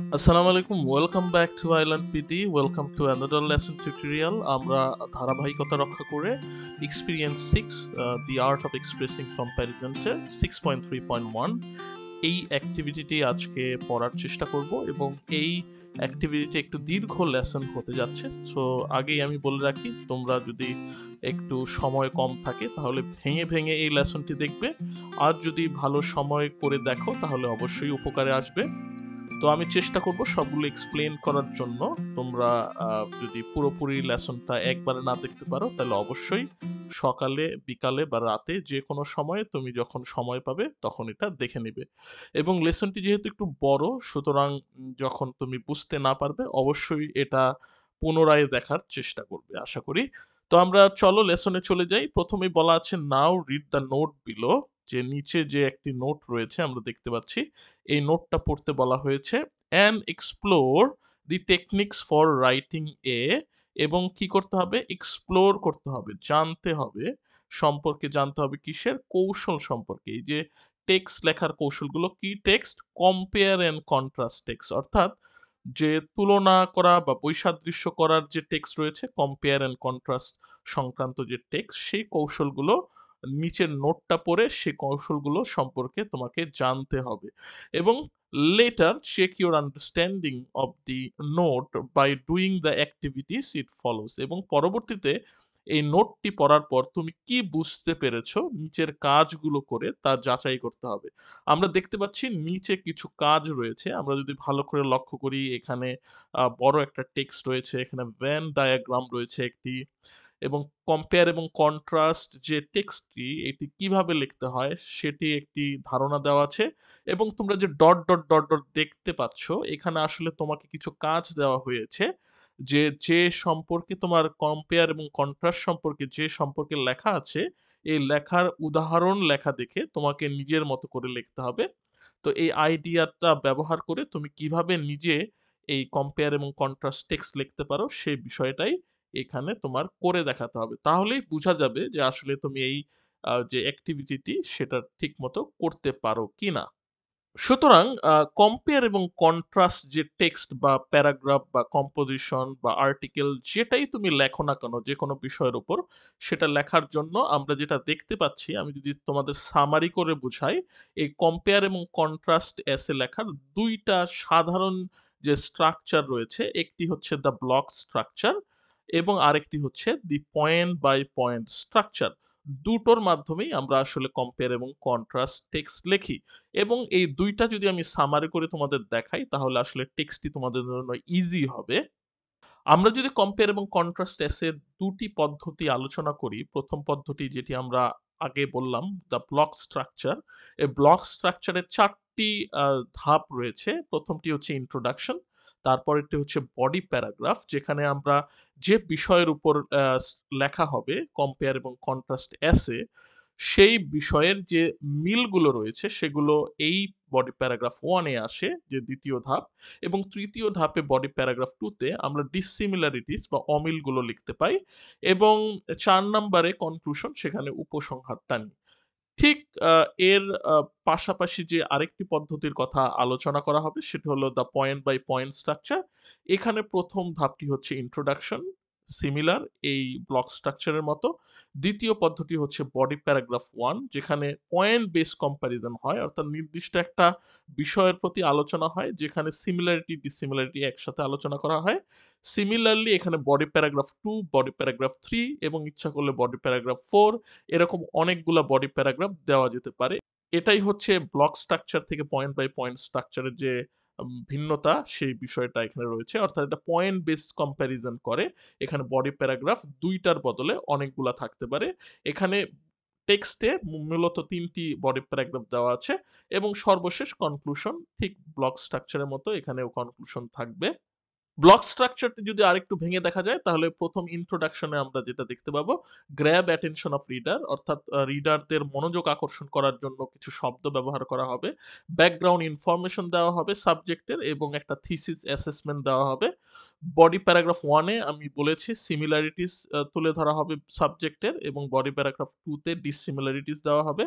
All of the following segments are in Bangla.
আসসালামু আলাইকুম। Welcome back to island PT. Welcome to another lesson tutorial. আমরা ধারাবাহিকতা রক্ষা করে experience 6 the art of expressing comparisons এর 6.3.1 এই অ্যাক্টিভিটিটি আজকে পড়ার চেষ্টা করব এবং এই অ্যাক্টিভিটিটি একটু দীর্ঘ লেসন হতে যাচ্ছে। সো আগেই আমি বলে রাখি, তোমরা যদি একটু সময় কম থাকে তাহলে ভেঙে ভেঙে এই লেসনটি দেখবে। আর যদি ভালো সময় করে দেখো তাহলে অবশ্যই উপকারে আসবে। তো আমি চেষ্টা করব সবগুলো এক্সপ্লেন করার জন্য। তোমরা যদি পুরোপুরি লেসনটা একবারে না দেখতে পারো তাহলে অবশ্যই সকালে, বিকালে বা রাতে যে কোনো সময়ে তুমি যখন সময় পাবে তখন এটা দেখে নিবে। এবং লেসনটি যেহেতু একটু বড়, সুতরাং যখন তুমি বুঝতে না পারবে অবশ্যই এটা পুনরায় দেখার চেষ্টা করবে আশা করি। তো আমরা চলো লেসনে চলে যাই। প্রথমেই বলা আছে now read the note below, যে নিচে যে একটি নোট রয়েছে আমরা দেখতে পাচ্ছি, এই নোটটা পড়তে বলা হয়েছে। And explore the techniques for writing a, এবং কি করতে হবে? এক্সপ্লোর করতে হবে, জানতে হবে, সম্পর্কে জানতে হবে কিসের? কৌশল সম্পর্কে। এই যে টেক্সট লেখার কৌশলগুলো, কি text? Compare and contrast text, অর্থাৎ যে তুলনা করা বা বৈসাদৃশ্য করার যে টেক্সট রয়েছে, কম্পেয়ার অ্যান্ড কন্ট্রাস্ট সংক্রান্ত যে টেক্সট, সেই কৌশলগুলো নিচের নোটটা পড়ে সেই কৌশলগুলো সম্পর্কে তোমাকে জানতে হবে। এবং later check your understanding of the note by doing the activities it follows, এবং পরবর্তীতে এই নোটটি পড়ার পর তুমি কি বুঝতে পেরেছো নিচের কাজগুলো করে তা যাচাই করতে হবে। আমরা দেখতে পাচ্ছি নিচে কিছু কাজ রয়েছে। আমরা যদি ভালো করে লক্ষ্য করি, এখানে বড় একটা টেক্সট রয়েছে, এখানে ভেন ডায়াগ্রাম রয়েছে একটি, এবং কম্পেয়ার এবং কন্ট্রাস্ট যে টেক্সটটি এটি কিভাবে লিখতে হয় সেটি একটি ধারণা দেওয়া আছে। এবং তোমরা যে ডট ডট ডট ডট দেখতে পাচ্ছ, এখানে আসলে তোমাকে কিছু কাজ দেওয়া হয়েছে, যে যে সম্পর্কে তোমার কম্পেয়ার এবং কন্ট্রাস্ট সম্পর্কে যে সম্পর্কে লেখা আছে, এই লেখার উদাহরণ লেখা দেখে তোমাকে নিজের মতো করে লিখতে হবে। তো এই আইডিয়াটা ব্যবহার করে তুমি কিভাবে নিজে এই কম্পেয়ার এবং কন্ট্রাস্ট টেক্সট লিখতে পারো সেই বিষয়টাই এখানে তোমার করে দেখাতে হবে। তাহলেই বুঝা যাবে যে আসলে তুমি এই যে অ্যাক্টিভিটিটি সেটা ঠিকমতো করতে পারো কিনা। সুতরাং কম্পেয়ার এবং কন্ট্রাস্ট যে টেক্সট বা প্যারাগ্রাফ বা কম্পোজিশন বা আর্টিকেল যেটাই তুমি লেখো না কেন যেকোনো বিষয়ের উপর, সেটা লেখার জন্য আমরা যেটা দেখতে পাচ্ছি, আমি যদি তোমাদের সামারি করে বুঝাই, এই কম্পেয়ার এবং কন্ট্রাস্ট এসে লেখার ২ টা সাধারণ যে স্ট্রাকচার রয়েছে, একটি হচ্ছে দ্য ব্লক স্ট্রাকচার এবং আরেকটি হচ্ছে the point by point structure. দুটোর মাধ্যমেই আমরা আসলে কম্পেয়ার এবং কন্ট্রাস্ট টেক্সট লিখি। এবং এই ২ টা যদি আমি সামারি করে তোমাদের দেখাই তাহলে আসলে টেক্সটটি তোমাদের জন্য ইজি হবে। আমরা যদি কম্পেয়ার এবং কন্ট্রাস্ট এসে ২ টি পদ্ধতি আলোচনা করি, ১ম পদ্ধতি যেটি আমরা আগে বললাম, দ্য ব্লক স্ট্রাকচার। এই ব্লক স্ট্রাকচারের ৪ টি আ ধাপ রয়েছে। ১ম টি হচ্ছে ইন্ট্রোডাকশন, তারপরেরটি হচ্ছে বডি প্যারাগ্রাফ, যেখানে আমরা যে বিষয়ের উপর লেখা হবে কম্পেয়ার এবং কন্ট্রাস্ট এসে, সেই বিষয়ের যে মিলগুলো রয়েছে সেগুলো এই বডি প্যারাগ্রাফ 1 এ আসে, যে ২য় ধাপ। এবং ৩য় ধাপে বডি প্যারাগ্রাফ 2 তে আমরা ডিসিমিলারিটিস বা অমিলগুলো লিখতে পাই। এবং ৪ নাম্বারে কনক্লুশন, সেখানে উপসংহার টানি। ঠিক আ এর পাশাপাশি যে আরেকটি পদ্ধতির কথা আলোচনা করা হবে সেটা হলো the point by point structure. এখানে ১ম ধাপটি হচ্ছে ইন্ট্রোডাকশন, সিমিলার এই ব্লক স্ট্রাকচারের মতো। ২য় পদ্ধতি হচ্ছে বডি প্যারাগ্রাফ 1, যেখানে পয়েন্ট বেস কম্প্যারিজন হয়, অর্থাৎ নির্দিষ্ট একটা বিষয়ের প্রতি আলোচনা হয় যেখানে সিমিলারিটি, ডিসিমিলারিটি একসাথে আলোচনা করা হয়। সিমিলারলি এখানে বডি প্যারাগ্রাফ 2, বডি প্যারাগ্রাফ 3 এবং ইচ্ছা করলে বডি প্যারাগ্রাফ 4, এরকম অনেকগুলা বডি প্যারাগ্রাফ দেওয়া যেতে পারে। এটাই হচ্ছে ব্লক স্ট্রাকচার থেকে পয়েন্ট বাই পয়েন্ট স্ট্রাকচারের যে ভিন্নতা, সেই বিষয়টা এখানে রয়েছে। অর্থাৎ এটা পয়েন্ট বেস কম্প্যারিজন করে। এখানে বডি প্যারাগ্রাফ ২ টার বদলে অনেকগুলা থাকতে পারে। এখানে টেক্সটে মূলত ৩ টি বডি প্যারাগ্রাফ দেওয়া আছে এবং সর্বশেষ কনক্লুশন, ঠিক ব্লক স্ট্রাকচারের মতো এখানেও কনক্লুশন থাকবে। ব্লক স্ট্রাকচারটি যদি আরেকটু ভেঙে দেখা যায় তাহলে ১ম ইন্ট্রোডাকশনে আমরা যেটা দেখতে পাবো, গ্র্যাব অ্যাটেনশন অফ রিডার, অর্থাৎ রিডারদের মনোযোগ আকর্ষণ করার জন্য কিছু শব্দ ব্যবহার করা হবে। ব্যাকগ্রাউন্ড ইনফরমেশন দেওয়া হবে সাবজেক্টের এবং একটা থিসিস অ্যাসেসমেন্ট দেওয়া হবে। বডি প্যারাগ্রাফ 1 এ আমি বলেছি সিমিলারিটিস তুলে ধরা হবে সাবজেক্টের, এবং বডি প্যারাগ্রাফ 2 তে ডিসিমিলারিটিস দেওয়া হবে,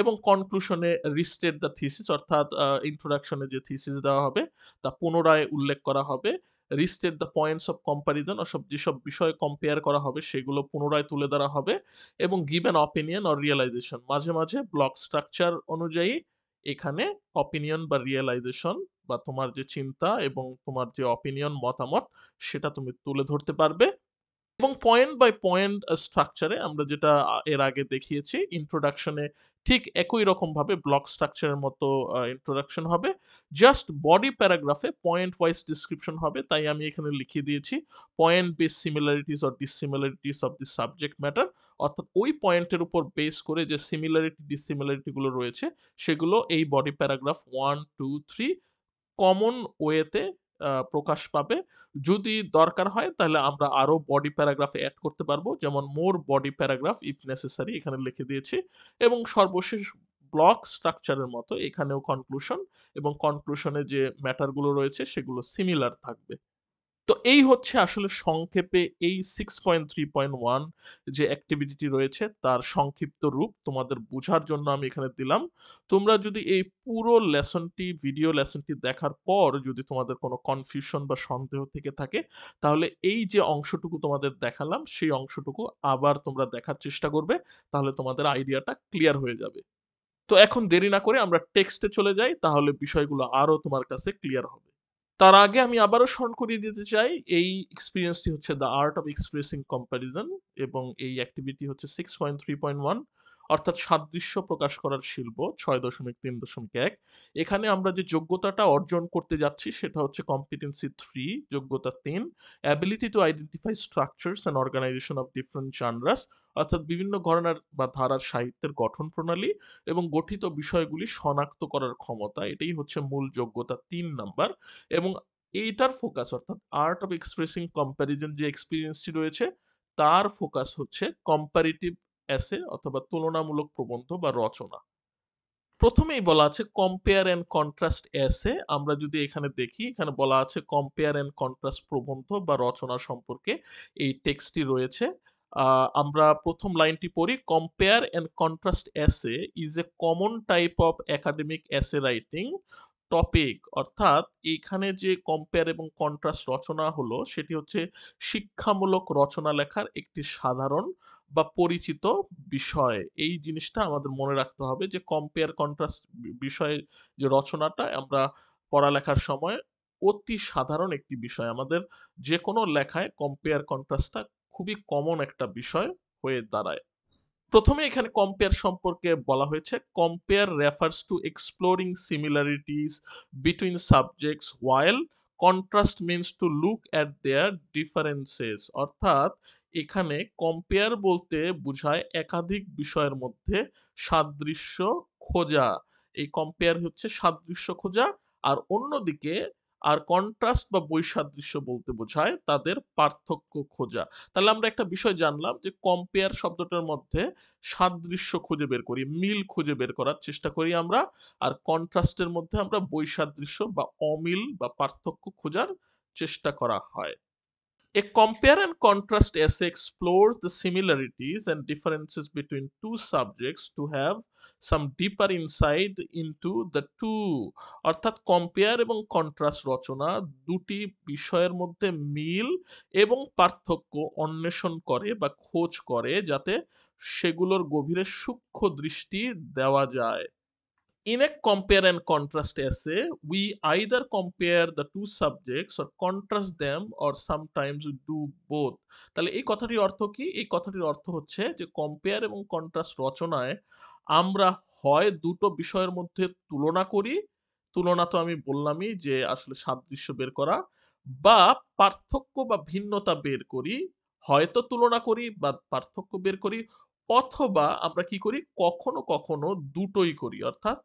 এবং কনক্লুশনে রিস্টেট দ্য থিসিস অর্থাৎ ইন্ট্রোডাকশনে যে থিসিস দেওয়া হবে তা পুনরায় উল্লেখ করা হবে। Restate the points of comparison, যেসব বিষয় কম্পেয়ার করা হবে সেগুলো পুনরায় তুলে ধরা হবে, এবং give an opinion or realization. মাঝে মাঝে ব্লক স্ট্রাকচার অনুযায়ী এখানে অপিনিয়ন বা রিয়েলাইজেশন বা তোমার যে চিন্তা এবং তোমার যে অপিনিয়ন মতামত সেটা তুমি তুলে ধরতে পারবে। এবং পয়েন্ট বাই পয়েন্ট স্ট্রাকচারে আমরা যেটা এর আগে দেখিয়েছি, ইন্ট্রোডাকশনে ঠিক একই রকম ভাবে ব্লক স্ট্রাকচারের মতো ইন্ট্রোডাকশন হবে, জাস্ট বডি প্যারাগ্রাফে পয়েন্ট ওয়াইজ ডিসক্রিপশন হবে। তাই আমি এখানে লিখে দিয়েছি point base similarities or dissimilarities of the subject matter, অর্থাৎ ওই পয়েন্টের উপর বেস করে যে সিমিলারিটি ডিসিমিলারিটি গুলো রয়েছে সেগুলো এই বডি প্যারাগ্রাফ 1 2 3 কমন ওয়েতে প্রকাশ পাবে। যদি দরকার হয় তাহলে আমরা আরো বডি প্যারাগ্রাফ এড করতে পারবো, যেমন মোর বডি প্যারাগ্রাফ ইফ নেসেসারি এখানে লিখে দিয়েছি। এবং সর্বশেষ ব্লক স্ট্রাকচারের মতো এখানেও কনক্লুশন, এবং কনক্লুশনে যে ম্যাটারগুলো রয়েছে সেগুলো সিমিলার থাকবে। তো এই হচ্ছে আসলে সংক্ষেপে এই 6.3.1 যে অ্যাক্টিভিটিটি রয়েছে তার সংক্ষিপ্ত রূপ তোমাদের বোঝার জন্য আমি এখানে দিলাম। তোমরা যদি এই পুরো ভিডিও লেসনটি দেখার পর যদি তোমাদের কোনো কনফিউশন বা সন্দেহ থেকে থাকে, তাহলে এই যে অংশটুকু তোমাদের দেখালাম সেই অংশটুকু আবার তোমরা দেখার চেষ্টা করবে, তাহলে তোমাদের আইডিয়াটা ক্লিয়ার হয়ে যাবে। তো এখন দেরি না করে আমরা টেক্সটে চলে যাই, তাহলে বিষয়গুলো আরো তোমার কাছে ক্লিয়ার হবে। তার আগে আমি আবারও স্মরণ করিয়ে দিতে চাই, এই এক্সপেরিয়েন্সটি হচ্ছে the art of expressing comparison, এবং এই অ্যাক্টিভিটি হচ্ছে 6.3.1 অর্থাৎ সাদৃশ্য প্রকাশ করার শিল্প 6.3.1। এখানে আমরা যে যোগ্যতাটা অর্জন করতে যাচ্ছি সেটা হচ্ছে কম্পিটেন্সি 3, যোগ্যতা 3, ability to identify structures and organization of different genres, অর্থাৎ বিভিন্ন ঘরানার বা ধারার সাহিত্যের গঠন প্রণালী এবং গঠিত বিষয়গুলি শনাক্ত করার ক্ষমতা, এটাই হচ্ছে মূল যোগ্যতা 3 নাম্বার। এবং এইটার ফোকাস অর্থাৎ আর্ট অফ এক্সপ্রেসিং কম্প্যারিজন যে এক্সপিরিয়েন্সটি রয়েছে তার ফোকাস হচ্ছে কম্পারিটিভ এসে অথবা তুলনামূলক প্রবন্ধ বা রচনা। প্রথমেই বলা আছে কম্পেয়ার অ্যান্ড কন্ট্রাস্ট এসে। আমরা যদি এখানে দেখি, এখানে বলা আছে কম্পেয়ার অ্যান্ড কন্ট্রাস্ট প্রবন্ধ বা রচনা সম্পর্কে এই টেক্সটটি রয়েছে। আমরা প্রথম লাইনটি পড়ি, কম্পেয়ার অ্যান্ড কন্ট্রাস্ট এসে is a common type of academic essay writing topic, অর্থাৎ এখানে যে কম্পেয়ার এবং কন্ট্রাস্ট রচনা হলো সেটি হচ্ছে শিক্ষামূলক রচনা লেখার একটি সাধারণ বা পরিচিত বিষয়। এই জিনিসটা আমাদের মনে রাখতে হবে যে কম্পেয়ার কন্ট্রাস্ট বিষয়ে যে রচনাটা আমরা পড়ালেখার সময় অতি সাধারণ একটি বিষয়, আমাদের যে কোনো লেখায় কম্পেয়ার কন্ট্রাস্টটা খুবই কমন একটা বিষয় হয়ে দাঁড়ায়। প্রথমে এখানে কম্পেয়ার সম্পর্কে বলা হয়েছে, compare refers to exploring similarities between subjects while contrast means to look at their differences, অর্থাৎ এখানে কম্পেয়ার বলতে বোঝায় একাধিক বিষয়ের মধ্যে সাদৃশ্য খোঁজা। এই কম্পেয়ার হচ্ছে সাদৃশ্য খোঁজা, আর অন্যদিকে আর কন্ট্রাস্ট বা বৈসাদৃশ্য বলতে বোঝায় তাদের পার্থক্য খোঁজা। তাহলে আমরা একটা বিষয় জানলাম যে কম্পেয়ার শব্দটার মধ্যে সাদৃশ্য খুঁজে বের করি, মিল খুঁজে বের করার চেষ্টা করি আমরা, আর কন্ট্রাস্টের মধ্যে আমরা বৈসাদৃশ্য বা অমিল বা পার্থক্য খোঁজার চেষ্টা করা হয়। A compare and contrast essay explores the similarities and differences between two subjects to have some deeper insight into the two, অর্থাৎ কম্পেয়ার এবং কন্ট্রাস্ট রচনা দুটি বিষয়ের মধ্যে মিল এবং পার্থক্য অন্বেষণ করে বা খোঁজ করে যাতে সেগুলোর গভীরে সূক্ষ্ম দৃষ্টি দেওয়া যায়। In a compare and contrast essay, we either compare the two subjects or contrast them or sometimes we do both. তাহলে এই কথাটির অর্থ কি? এই কথাটির অর্থ হচ্ছে যে কম্পেয়ার এবং কন্ট্রাস্ট রচনায় আমরা হয় দুটো বিষয়ের মধ্যে তুলনা করি, তুলনা তো আমি বললামই যে আসলে সাদৃশ্য বের করা, বা পার্থক্য বা ভিন্নতা বের করি, হয়তো তুলনা করি বা পার্থক্য বের করি, অথবা আমরা কি করি কখনো কখনো দুটোই করি, অর্থাৎ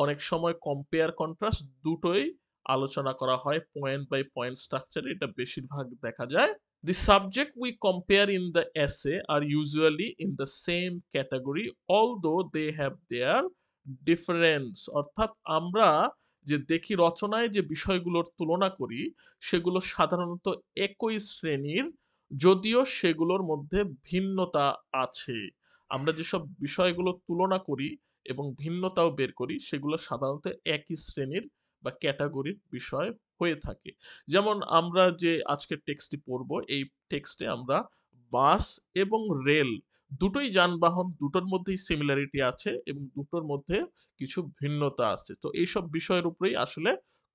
অনেক সময় কম্পেয়ার কন্ট্রাস্ট দুটোই আলোচনা করা হয় পয়েন্ট বাই পয়েন্ট স্ট্রাকচারে, এটা বেশিরভাগ দেখা যায়। The subject we compare in the essay are usually in the same category although they have their difference, অর্থাৎ আমরা যে দেখি রচনায় যে বিষয়গুলোর তুলনা করি সেগুলো সাধারণত একই শ্রেণীর, যদিও সেগুলোর মধ্যে ভিন্নতা আছে। আমরা যেসব বিষয়গুলো তুলনা করি এবং ভিন্নতাও বের করি সেগুলো সাধারণত একই শ্রেণীর বা ক্যাটাগরির বিষয় হয়ে থাকে। যেমন আমরা যে আজকের টেক্সটটি পড়ব, এই টেক্সটে আমরা বাস এবং রেল দুটোই যানবাহন, দুটোর মধ্যেই সিমিলারিটি আছে এবং দুটোর মধ্যে কিছু ভিন্নতা আছে। তো এইসব বিষয়ের উপরেই আসলে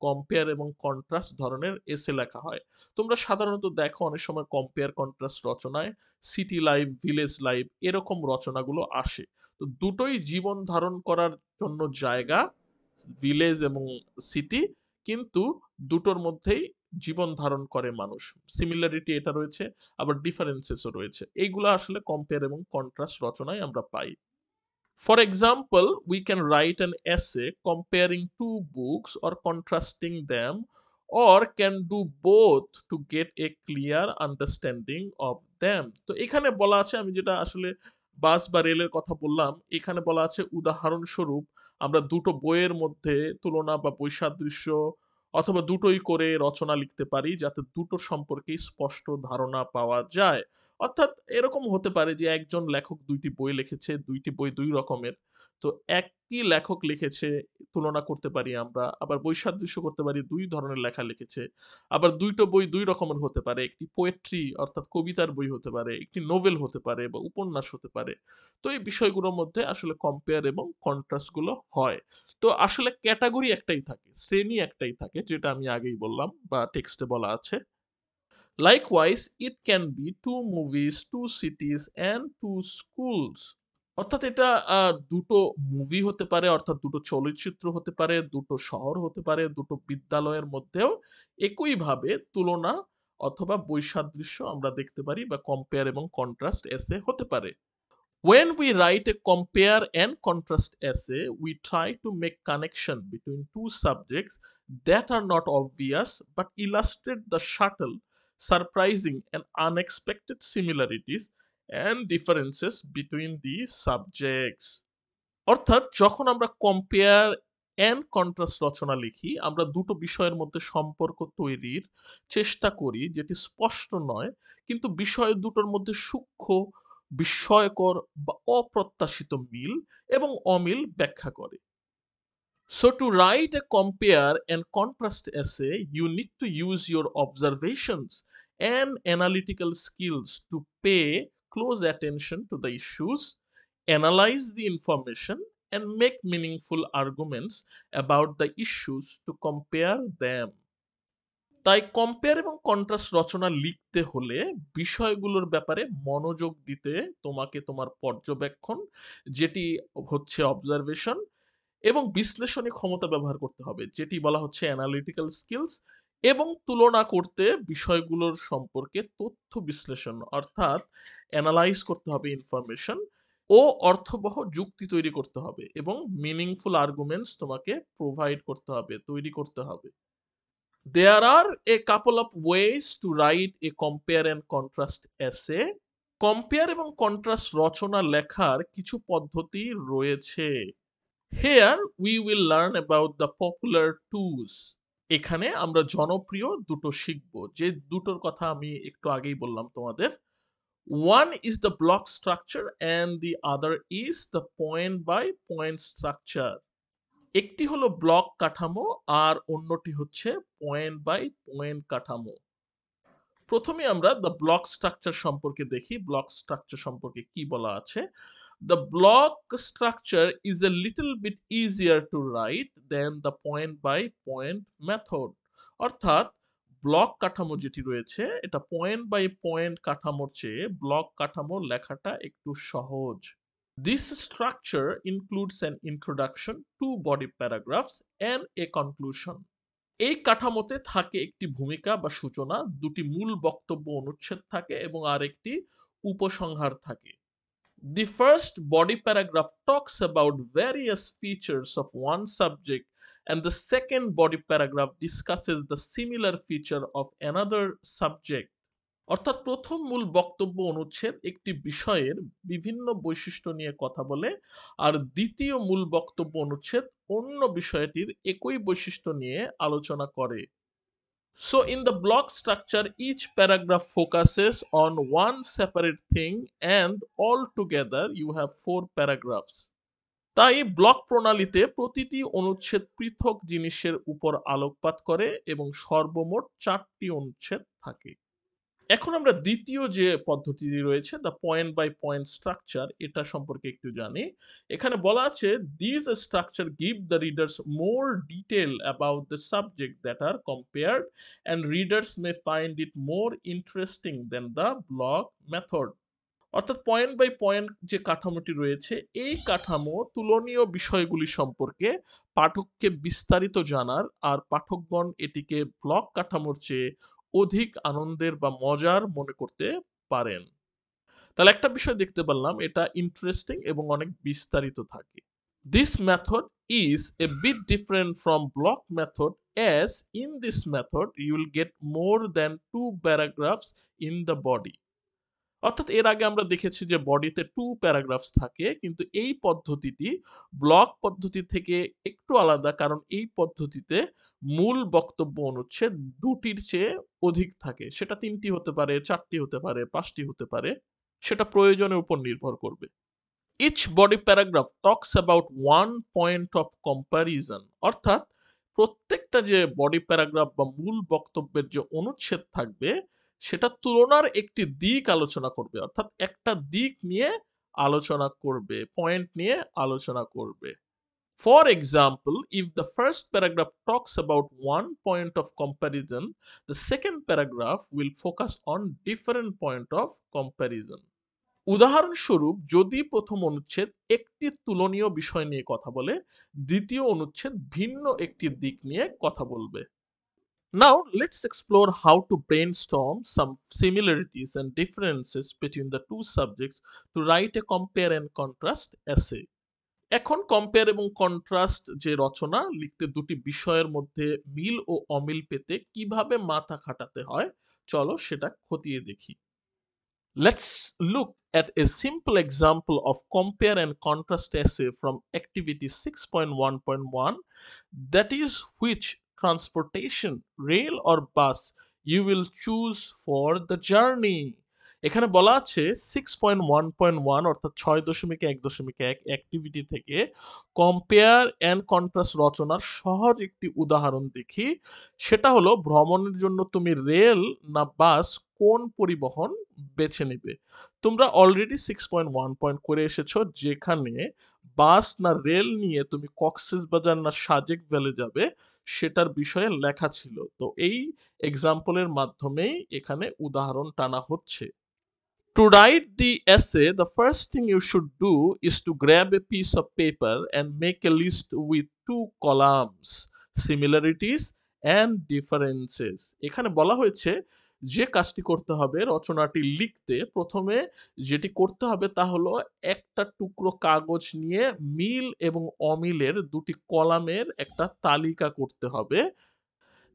কম্পেয়ার এবং কন্ট্রাস্ট ধরনের এসে লেখা হয়। তোমরা সাধারণত দেখো অনেক সময় কম্পেয়ার কন্ট্রাস্ট রচনায় সিটি লাইফ, ভিলেজ লাইফ এরকম রচনাগুলো আসে। তো দুটোই জীবন ধারণ করার জন্য জায়গা, ভিলেজ এবং সিটি, কিন্তু দুটোর মধ্যেই জীবন ধারণ করে মানুষ। সিমিলারিটি এটা রয়েছে, আবার ডিফারেন্সেসও রয়েছে। এইগুলো আসলে কম্পেয়ার এবং কন্ট্রাস্ট রচনায় আমরা পাই। For example, we can write an essay comparing two books or contrasting them, or can do both to get a clear understanding of them. তো এখানে বলা আছে, আমি যেটা আসলে বাস বা রেলের কথা বললাম, এখানে বলা আছে উদাহরণস্বরূপ আমরা দুটো বইয়ের মধ্যে তুলনা বা বৈসাদৃশ্য অথবা দুটোই করে রচনা লিখতে পারি যাতে দুটো সম্পর্কে স্পষ্ট ধারণা পাওয়া যায়। অর্থাৎ এরকম হতে পারে যে একজন লেখক দুইটি বই লিখেছে, দুইটি বই দুই রকমের। তো একই লেখক লিখেছে, তুলনা করতে পারি আমরা। আবার বৈসাদৃশ্য করতে পারি, দুই ধরনের লেখা লিখেছে। আবার দুইটো বই দুই রকমের হতে পারে। একটি পোয়েট্রি অর্থাৎ কবিতার বই হতে পারে, একটি নোভেল হতে পারে বা উপন্যাস হতে পারে। তো এই বিষয়গুলোর মধ্যে আসলে কম্পেয়ার এবং কন্ট্রাস্ট গুলো হয়। তো আসলে ক্যাটাগরি একটাই থাকে, শ্রেণী একটাই থাকে, যেটা আমি আগেই বললাম বা টেক্সটে বলা আছে। Likewise, it can be two movies, two cities, and two schools. অর্থাৎ এটা দুটো মুভি হতে পারে, অর্থাৎ দুটো চলচ্চিত্র হতে পারে, দুটো শহর হতে পারে, দুটো বিদ্যালয়ের মধ্যেও একইভাবে তুলনা অথবা বৈসাদৃশ্য আমরা দেখতে পারি বা কম্পেয়ার এবং কন্ট্রাস্ট এসে হতে পারে। When we write a compare and contrast essay, we try to make connection between two subjects that are not obvious but illustrate the subtle, surprising, and unexpected similarities and differences between these subjects. অর্থাৎ যখন আমরা কম্পেয়ার এন্ড কন্ট্রাস্ট রচনা লিখি, আমরা দুটো বিষয়ের মধ্যে সম্পর্ক তৈরির চেষ্টা করি যেটি স্পষ্ট নয়, কিন্তু বিষয় দুটোর মধ্যে সূক্ষ্ম, বিস্ময়কর বা অপ্রত্যাশিত মিল এবং অমিল ব্যাখ্যা করে। So to write a compare and contrast essay, you need to use your observations and analytical skills to pay close attention to the issues, analyze the information, and make meaningful arguments about the issues to compare them. তাই কম্পেয়ার এবং কন্ট্রাস্ট রচনা লিখতে হলে বিষয়গুলোর ব্যাপারে মনোযোগ দিতে তোমাকে তোমার পর্যবেক্ষণ, যেটি হচ্ছে অবজারভেশন, এবং বিশ্লেষণী ক্ষমতা ব্যবহার করতে হবে, যেটি বলা হচ্ছে অ্যানালিটিক্যাল স্কিলস, এবং তুলনা করতে বিষয়গুলোর সম্পর্কে তথ্য বিশ্লেষণ অর্থাৎ অ্যানালাইজ করতে হবে ইনফরমেশন, ও অর্থবহ যুক্তি তৈরি করতে হবে এবং মিনিংফুল আর্গুমেন্টস তোমাকে প্রোভাইড করতে হবে, তৈরি করতে হবে। There are a couple of ways to write a compare and contrast essay. Compare এবং কন্ট্রাস্ট রচনা লেখার কিছু পদ্ধতি রয়েছে। Here we will learn about the popular tools. এখানে আমরা জনপ্রিয় দুটো শিখব, যে দুটোর কথা আমি একটু আগেই বললাম তোমাদের। One is the block structure and the other is the point by point structure. একটি হলো ব্লক কাঠামো আর অন্যটি হচ্ছে পয়েন্ট বাই পয়েন্ট কাঠামো। প্রথমে আমরা দ্য ব্লক স্ট্রাকচার সম্পর্কে দেখি, ব্লক স্ট্রাকচার সম্পর্কে কি বলা আছে। The block structure is a little bit easier to write than the point by point method. অর্থাৎ ব্লক কাঠামো যেটি রয়েছে এটা পয়েন্ট বাই পয়েন্ট কাঠামোর চেয়ে ব্লক কাঠামো লেখাটা একটু সহজ। This structure includes an introduction, two body paragraphs, and a conclusion. এই কাঠামোতে থাকে একটি ভূমিকা বা সূচনা, দুটি মূল বক্তব্য অনুচ্ছেদ থাকে এবং আরেকটি উপসংহার থাকে। The first body paragraph talks about various features of one subject, and the second body paragraph discusses the similar feature of another subject. অর্থাৎ প্রথম মূল বক্তব্য অনুচ্ছেদ একটি বিষয়ের বিভিন্ন বৈশিষ্ট্য নিয়ে কথা বলে, আর দ্বিতীয় মূল বক্তব্য অনুচ্ছেদ অন্য বিষয়টির একই বৈশিষ্ট্য নিয়ে আলোচনা করে। So in the block structure, each paragraph focuses on one separate thing, and all together you have 4 paragraphs. তাই ব্লক প্রণালীতে প্রতিটি অনুচ্ছেদ পৃথক জিনিসের উপর আলোকপাত করে এবং সর্বমোট 4টি অনুচ্ছেদ থাকে। এখন আমরা দ্বিতীয় যে পদ্ধতিটি রয়েছে the point by point structure, এটা সম্পর্কে একটু জানি। এখানে বলা আছে this structure give the readers more detail about the subject that are compared, and readers may find it more interesting than the block method. অর্থাৎ পয়েন্ট বাই পয়েন্ট যে কাঠামোটি রয়েছে, এই কাঠামো তুলনীয় বিষয়গুলি সম্পর্কে পাঠককে বিস্তারিত জানার, আর পাঠকগণ এটিকে ব্লক কাঠামোর চেয়ে অধিক আনন্দের বা মজার মনে করতে পারেন। তাহলে একটা বিষয় দেখতে পারলাম, এটা ইন্টারেস্টিং এবং অনেক বিস্তারিত থাকে। This method is a bit different from block method, as in this method you will get more than 2 paragraphs in the body. অর্থাৎ এর আগে আমরা দেখেছি যে বডিতে 2 প্যারাগ্রাফস থাকে, কিন্তু এই পদ্ধতিটি ব্লক পদ্ধতি থেকে একটু আলাদা, কারণ এই পদ্ধতিতে মূল বক্তব্য অনুচ্ছেদ 2টির চেয়ে অধিক থাকে। সেটা 3টি হতে পারে, 4টি হতে পারে, 5টি হতে পারে, সেটা প্রয়োজনের উপর নির্ভর করবে। Each body paragraph talks about one point of comparison, অর্থাৎ প্রত্যেকটা যে বডি প্যারাগ্রাফ বা মূল বক্তব্যের যে অনুচ্ছেদ থাকবে, সেটা তুলনার একটি দিক আলোচনা করবে, অর্থাৎ একটা দিক নিয়ে আলোচনা করবে, পয়েন্ট নিয়ে আলোচনা করবে। For example, if the first paragraph talks about one point of comparison, the second paragraph will focus on different point of comparison. উদাহরণস্বরূপ, যদি প্রথম অনুচ্ছেদ একটি তুলনীয় বিষয় নিয়ে কথা বলে, দ্বিতীয় অনুচ্ছেদ ভিন্ন একটি দিক নিয়ে কথা বলবে। Now let's explore how to brainstorm some similarities and differences between the two subjects to write a compare and contrast essay. এখন কম্পেয়ার এবং কন্ট্রাস্ট যে রচনা লিখতে দুটি বিষয়ের মধ্যে মিল ও অমিল পেতে কিভাবে মাথা খাটাতে হয়, চলো সেটা খতিয়ে দেখি। Let's look at a simple example of compare and contrast essay from activity 6.1.1, that is, which transportation, rail or bus, you will choose for the journey. এখানে বলা আছে 6.1.1 অর্থাৎ 6.1.1 অ্যাক্টিভিটি থেকে কম্পেয়ার অ্যান্ড কন্ট্রাস্ট রচনার সহজ একটি উদাহরণ দেখি। সেটা হলো, ভ্রমণের জন্য তুমি রেল না বাস কোন পরিবহন বেছে নিবে। তোমরা অলরেডি 6.1 করে এসেছো, যেখানে বাস না রেল নিয়ে তুমি কক্সবাজার না সাজেক ভ্যালি যাবে সেটার বিষয়ে লেখা ছিল। তো এই এক্সাম্পলের মাধ্যমেই এখানে উদাহরণ টানা হচ্ছে। To write the essay, the first thing you should do is to grab a piece of paper and make a list with 2 columns, similarities and differences. এখানে বলা হয়েছে যে কাজটি করতে হবে রচনাটি লিখতে, প্রথমে যেটি করতে হবে তা হলো একটা টুকরো কাগজ নিয়ে মিল এবং অমিলের 2টি কলামের একটা তালিকা করতে হবে।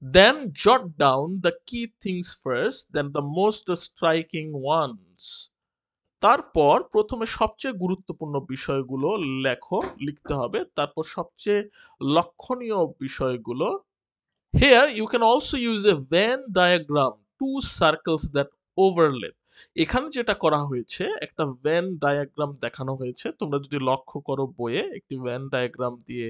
Then jot down the key things first, then the most striking ones. তারপর প্রথমে সবচেয়ে গুরুত্বপূর্ণ বিষয়গুলো লিখতে হবে, তারপর সবচেয়ে লক্ষণীয় বিষয়গুলো। Here you can also use a Venn diagram, 2 circles that overlap. এখানে যেটা করা হয়েছে, একটা ভ্যান ডায়াগ্রাম দেখানো হয়েছে। তোমরা যদি লক্ষ্য করো বইয়ে একটি ভ্যান ডায়াগ্রাম দিয়ে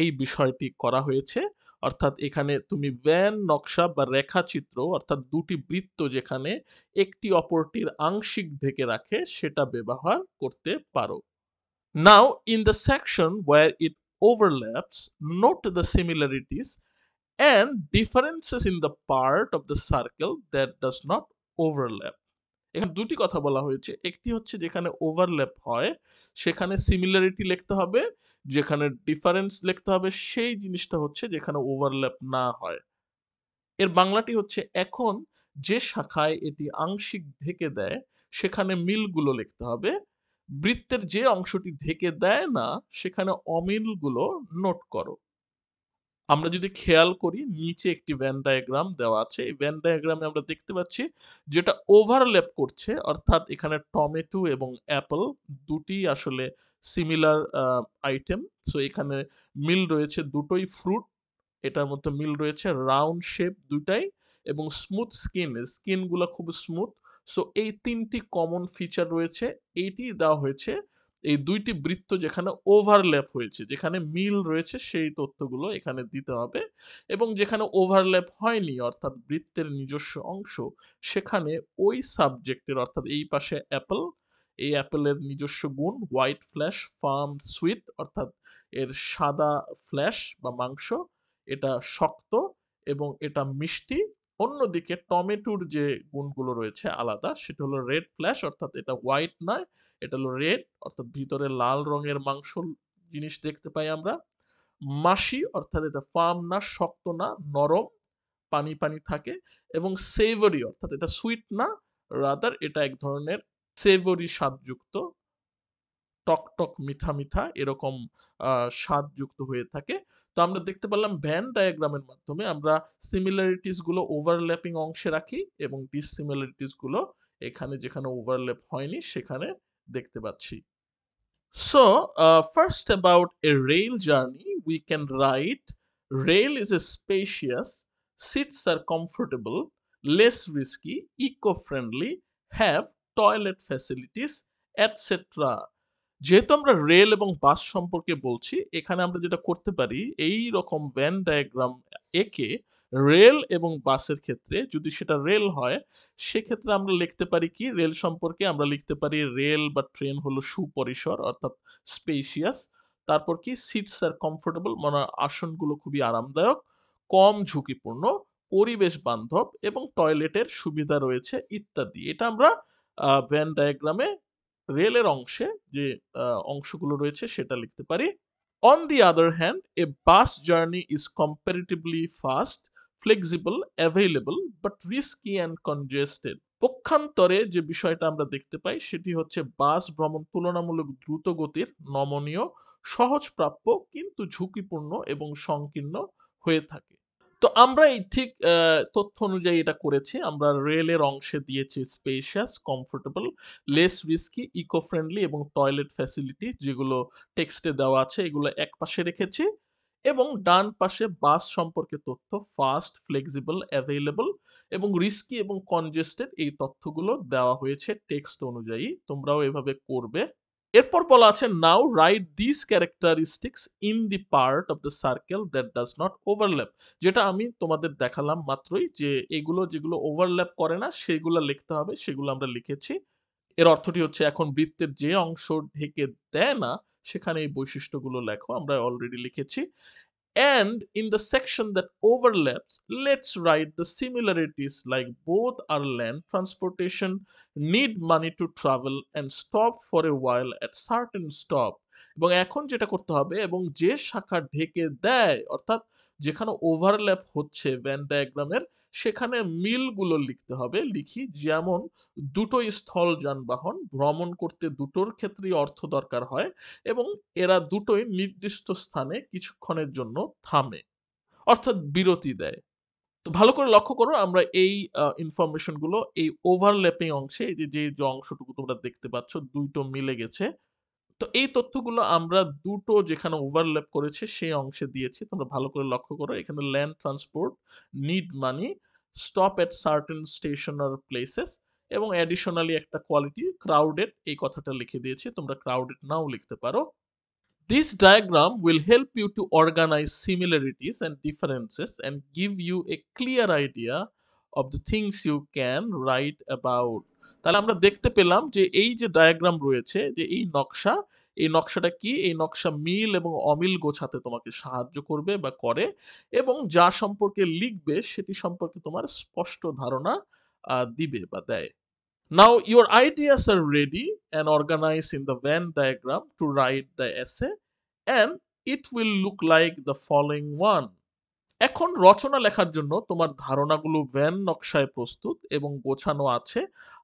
এই বিষয়টি করা হয়েছে। অর্থাৎ এখানে তুমি ভ্যান নকশা বা রেখাচিত্র, অর্থাৎ 2টি বৃত্ত যেখানে একটি অপরটির আংশিক ঢেকে রাখে, সেটা ব্যবহার করতে পারো। Now in the section where it overlaps, note the similarities and differences in the part of the circle that does not overlap. এখানে 2টি কথা বলা হয়েছে। একটি হচ্ছে যেখানে ওভারল্যাপ হয় সেখানে সিমিলারিটি লিখতে হবে, যেখানে ডিফারেন্স লিখতে হবে সেই জিনিসটা হচ্ছে যেখানে ওভারল্যাপ না হয়। এর বাংলাটি হচ্ছে, এখন যে শাখায় এটি আংশিক ঢেকে দেয় সেখানে মিলগুলো লিখতে হবে, বৃত্তের যে অংশটি ঢেকে দেয় না সেখানে অমিলগুলো নোট করো। আমরা যদি খেয়াল করি নিচে একটি ভেন ডায়াগ্রাম দেওয়া আছে। এই ভেন ডায়াগ্রামে আমরা দেখতে পাচ্ছি যেটা ওভারল্যাপ করছে, অর্থাৎ এখানে টমেটো এবং অ্যাপল দুটিই আসলে সিমিলার আইটেম। সো এখানে মিল রয়েছে, দুটোই ফ্রুট। এটার মধ্যে মিল রয়েছে, রাউন্ড শেপ দুটাই এবং স্মুথ স্কিন গুলো খুব স্মুথ। সো এই ৩ টি কমন ফিচার রয়েছে। এইটি দেওয়া হয়েছে এই ২ টি বৃত্ত যেখানে ওভারল্যাপ হয়েছে, যেখানে মিল রয়েছে সেই তথ্যগুলো এখানে দিতে হবে এবং যেখানে ওভারল্যাপ হয়নি অর্থাৎ বৃত্তের নিজস্ব অংশ, সেখানে ওই সাবজেক্টের অর্থাৎ এই পাশে অ্যাপল, এই অ্যাপেলের নিজস্ব গুণ হোয়াইট ফ্ল্যাশ, ফার্ম, সুইট অর্থাৎ এর সাদা ফ্ল্যাশ বা মাংস, এটা শক্ত এবং এটা মিষ্টি। অন্যদিকে টমেটোর যে গুণগুলো রয়েছে আলাদা, সেটা হলো রেড ফ্ল্যাশ অর্থাৎ এটা হোয়াইট নয়, এটা হলো রেড অর্থাৎ ভিতরে লাল রঙের মাংস জিনিস দেখতে পাই আমরা। মাসি অর্থাৎ এটা ফার্ম না, শক্ত না, নরম, পানি পানি থাকে। এবং সেভরি অর্থাৎ এটা সুইট না, রাদার এটা এক ধরনের সেভরি স্বাদযুক্ত, টকটক মিঠা মিঠা এরকম স্বাদযুক্ত হয়ে থাকে। তো আমরা দেখতে পারলাম ভ্যান ডায়াগ্রামের মাধ্যমে আমরা সিমিলারিটিস গুলো ওভারল্যাপিং অংশে রাখি এবং ডিসিমিলারিটিস গুলো এখানে যেখানে ওভারল্যাপ হয়নি সেখানে দেখতে পাচ্ছি। So, first about a rail journey, we can write rail is a spacious, seats are comfortable, less risky, eco-friendly, have toilet facilities, etc. যেহেতু আমরা রেল এবং বাস সম্পর্কে বলছি, এখানে আমরা যেটা করতে পারি এই রকম ভেন ডায়াগ্রাম এঁকে রেল এবং বাসের ক্ষেত্রে যদি সেটা রেল হয় সেক্ষেত্রে আমরা লিখতে পারি কি, রেল সম্পর্কে আমরা লিখতে পারি রেল বা ট্রেন হলো সুপরিসর অর্থাৎ স্পেশিয়াস। তারপর কি, সিটস আর কমফোর্টেবল মানে আসনগুলো খুবই আরামদায়ক, কম ঝুঁকিপূর্ণ, পরিবেশ বান্ধব এবং টয়লেটের সুবিধা রয়েছে ইত্যাদি। এটা আমরা ভেন ডায়াগ্রামে রেলের অংশে যে অংশগুলো রয়েছে সেটা লিখতে পারি। On the other hand, a bus journey is comparatively fast, flexible, available, but risky and congested. পক্ষান্তরে যে বিষয়টা আমরা দেখতে পাই সেটি হচ্ছে বাস ভ্রমণ তুলনামূলক দ্রুত গতির, নমনীয়, সহজপ্রাপ্য কিন্তু ঝুঁকিপূর্ণ এবং সংকীর্ণ হয়ে থাকে। তো আমরা এই ঠিক তথ্য অনুযায়ী এটা করেছি। আমরা রেলের অংশে দিয়েছি spacious, comfortable, less risky, eco friendly এবং টয়লেট ফ্যাসিলিটি যেগুলো টেক্সটে দেওয়া আছে এগুলো একপাশে রেখেছি এবং ডান পাশে বাস সম্পর্কে তথ্য ফাস্ট, ফ্লেক্সিবল, অ্যাভেইলেবল এবং রিস্কি এবং কনজেস্টেড এই তথ্যগুলো দেওয়া হয়েছে টেক্সট অনুযায়ী। তোমরাও এভাবে করবে। এরপর বলা আছে now write this characteristics in the part of the circle that does not overlap. যেটা আমি তোমাদের দেখালাম মাত্রই যে এগুলো যেগুলো ওভারল্যাপ করে না সেগুলো লিখতে হবে, সেগুলো আমরা লিখেছি। এর অর্থটি হচ্ছে এখন বৃত্তের যে অংশ ঢেকে দেয় না সেখানে এই বৈশিষ্ট্যগুলো লেখো, আমরা অলরেডি লিখেছি। And in the section that overlaps, let's write the similarities like both are land transportation, need money to travel, and stop for a while at certain stop. এবং এখন যেটা করতে হবে এবং যে শাখা ঢেকে দেয় অর্থাৎ যেখানে ওভারল্যাপ হচ্ছে ভেন ডায়াগ্রামের সেখানে মিলগুলো লিখতে হবে। লিখি যেমন দুটো স্থল যানবাহন ভ্রমণ করতে দুটোর ক্ষেত্রেই অর্থ দরকার হয় এবং এরা দুটোই নির্দিষ্ট স্থানে কিছুক্ষণের জন্য থামে অর্থাৎ বিরতি দেয়। তো ভালো করে লক্ষ্য করো আমরা এই ইনফরমেশন গুলো এই ওভারল্যাপিং অংশে এই যে অংশটুকু তোমরা দেখতে পাচ্ছ দুটো মিলে গেছে। তো এই তথ্যগুলো আমরা দুটো যেখানে ওভারল্যাপ করেছে সেই অংশে দিয়েছি। তোমরা ভালো করে লক্ষ্য করো এখানে land transport, need money, stop at certain station or places এবং অ্যাডিশনালি একটা কোয়ালিটি ক্রাউডেড এই কথাটা লিখে দিয়েছি। তোমরা ক্রাউডেড নাও লিখতে পারো। This diagram will help you to organize similarities and differences and give you a clear idea of the things you can write about. তাহলে আমরা দেখতে পেলাম যে এই যে ডায়াগ্রাম রয়েছে যে এই নকশা, এই নকশাটা কি, এই নকশা মিল এবং অমিল গোছাতে তোমাকে সাহায্য করবে বা করে এবং যা সম্পর্কে লিখবে সেটি সম্পর্কে তোমার স্পষ্ট ধারণা দিবে বা দেয়। Now your ideas are ready and organized in the Venn diagram to write the essay, and it will look like the following one. এখন রচনা লেখার জন্য তোমার ধারণাগুলো ভ্যান নকশায় প্রস্তুত এবং গোছানো আছে,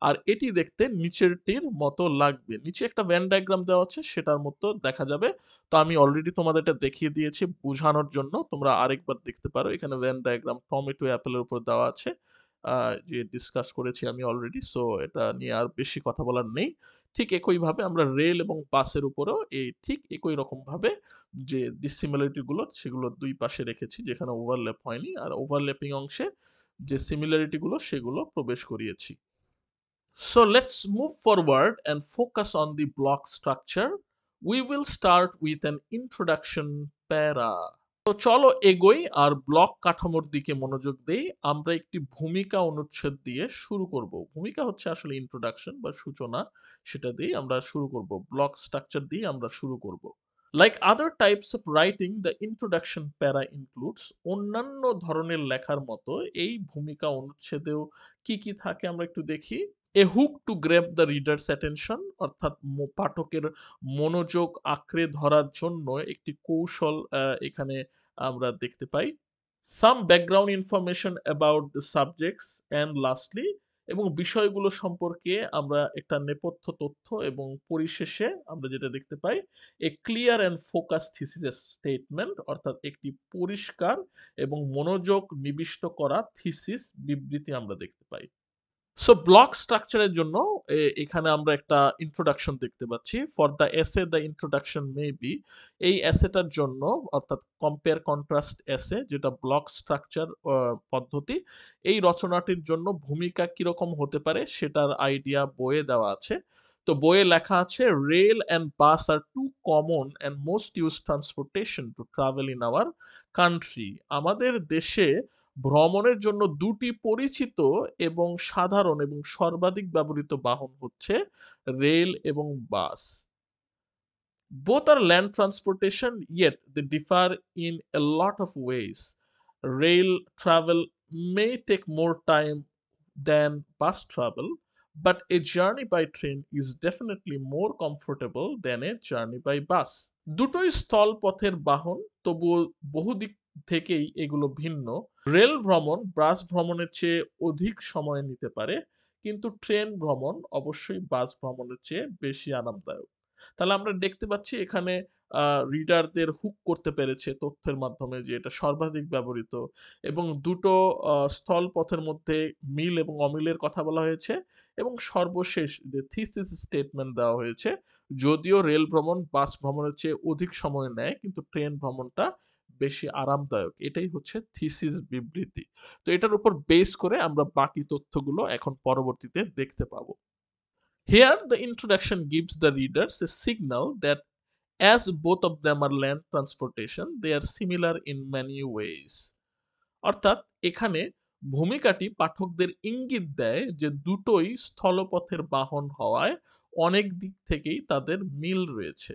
আর এটি দেখতে নিচেরটির মতো লাগবে। নিচে একটা ভ্যান ডায়াগ্রাম দেওয়া আছে, সেটার মতো দেখা যাবে। তো আমি অলরেডি তোমাদের এটা দেখিয়ে দিয়েছি বোঝানোর জন্য, তোমরা আরেকবার দেখতে পারো। এখানে ভ্যান ডায়াগ্রাম টমেটো অ্যাপেলের উপর দেওয়া আছে, যে ডিসকাস করেছি আমি অলরেডি, সো এটা নিয়ে আর বেশি কথা বলার নেই। ঠিক একইভাবে আমরা রেল এবং বাসের উপরেও এই ঠিক একই রকম ভাবে যে ডিসিমিলারিটি গুলো সেগুলো দুই পাশে রেখেছি, যেখানে ওভারল্যাপ হয়নি, আর ওভারল্যাপিং অংশে যে সিমিলারিটি গুলো সেগুলো প্রবেশ করিয়েছি। So let's move forward and focus on the block structure. We will start with an introduction para. তো চলো এগোই আর ব্লক কাঠামোর দিকে মনোযোগ দেই। আমরা একটি ভূমিকা অনুচ্ছেদ দিয়ে শুরু করব। ভূমিকা হচ্ছে আসলে ইন্ট্রোডাকশন বা সূচনা, সেটা দিয়ে আমরা শুরু করব। ব্লক স্ট্রাকচার দিয়ে আমরা শুরু করব। Like other types of writing, the introduction para includes অন্যান্য ধরনের লেখার মতো এই ভূমিকা অনুচ্ছেদেও কি কি থাকে আমরা একটু দেখি। A hook to grab the reader's attention, অর্থাৎ পাঠকের মনোযোগ আঁকড়ে ধরার জন্য একটি কৌশল এখানে আমরা দেখতে পাই। Some background information about the subjects and lastly, এবং বিষয়গুলো সম্পর্কে আমরা একটা নেপথ্য তথ্য, এবং পরিশেষে আমরা যেটা দেখতে পাই a clear and focus thesis statement, অর্থাৎ একটি পরিষ্কার এবং মনোযোগ নিবিষ্ট করা থিসিস বিবৃতি আমরা দেখতে পাই। সো ব্লক স্ট্রাকচারের জন্য এখানে আমরা একটা ইন্ট্রোডাকশন দেখতে পাচ্ছি। For the essay the introduction may be, এই এসেটার জন্য অর্থাৎ কম্পেয়ার কন্ট্রাস্ট এসে, যেটা ব্লক স্ট্রাকচার পদ্ধতি, এই রচনাটির জন্য ভূমিকা কিরকম হতে পারে সেটার আইডিয়া বইয়ে দেওয়া আছে। তো বইয়ে লেখা আছে, rail and bus are too common and most use transportation to travel in our country. আমাদের দেশে ভ্রমণের জন্য দুটি পরিচিত এবং সাধারণ এবং সর্বাধিক ব্যবহৃত বাহন হচ্ছে রেল এবং বাস। Both are land transportation, yet they differ in a lot of ways. Rail travel may take more time than bus travel, but a journey by train is definitely more comfortable than a journey by bus. দুটোই স্থলপথের বাহন, তবুও বহুদিক থেকেই এগুলো ভিন্ন। রেল ভ্রমণ বাস ভ্রমণের চেয়ে অধিক সময় নিতে পারে, কিন্তু ট্রেন ভ্রমণ অবশ্যই বাস ভ্রমণের চেয়ে বেশি আরামদায়ক। তাহলে আমরা দেখতে পাচ্ছি এখানে রিডারদের হুক করতে পেরেছে তথ্যের মাধ্যমে যে এটা সর্বাধিক ব্যবহৃত, এবং দুটো স্থলপথের মধ্যে মিল এবং অমিলের কথা বলা হয়েছে, এবং সর্বশেষ যে থিসিস স্টেটমেন্ট দেওয়া হয়েছে, যদিও রেল ভ্রমণ বাস ভ্রমণের চেয়ে অধিক সময় নেয়, কিন্তু ট্রেন ভ্রমণটা বেশি আরামদায়ক। এটাই হচ্ছে থিসিস বিবৃতি। তো এটার উপর বেস করে আমরা বাকি তথ্যগুলো এখন পরবর্তীতে দেখতে পাবো। Here, the introduction gives the readers a signal that as both of them are land transportation, they are similar in many ways. অর্থাৎ এখানে ভূমিকাটি পাঠকদের ইঙ্গিত দেয় যে দুটোই স্থলপথের বাহন হওয়ায় অনেক দিক থেকেই তাদের মিল রয়েছে।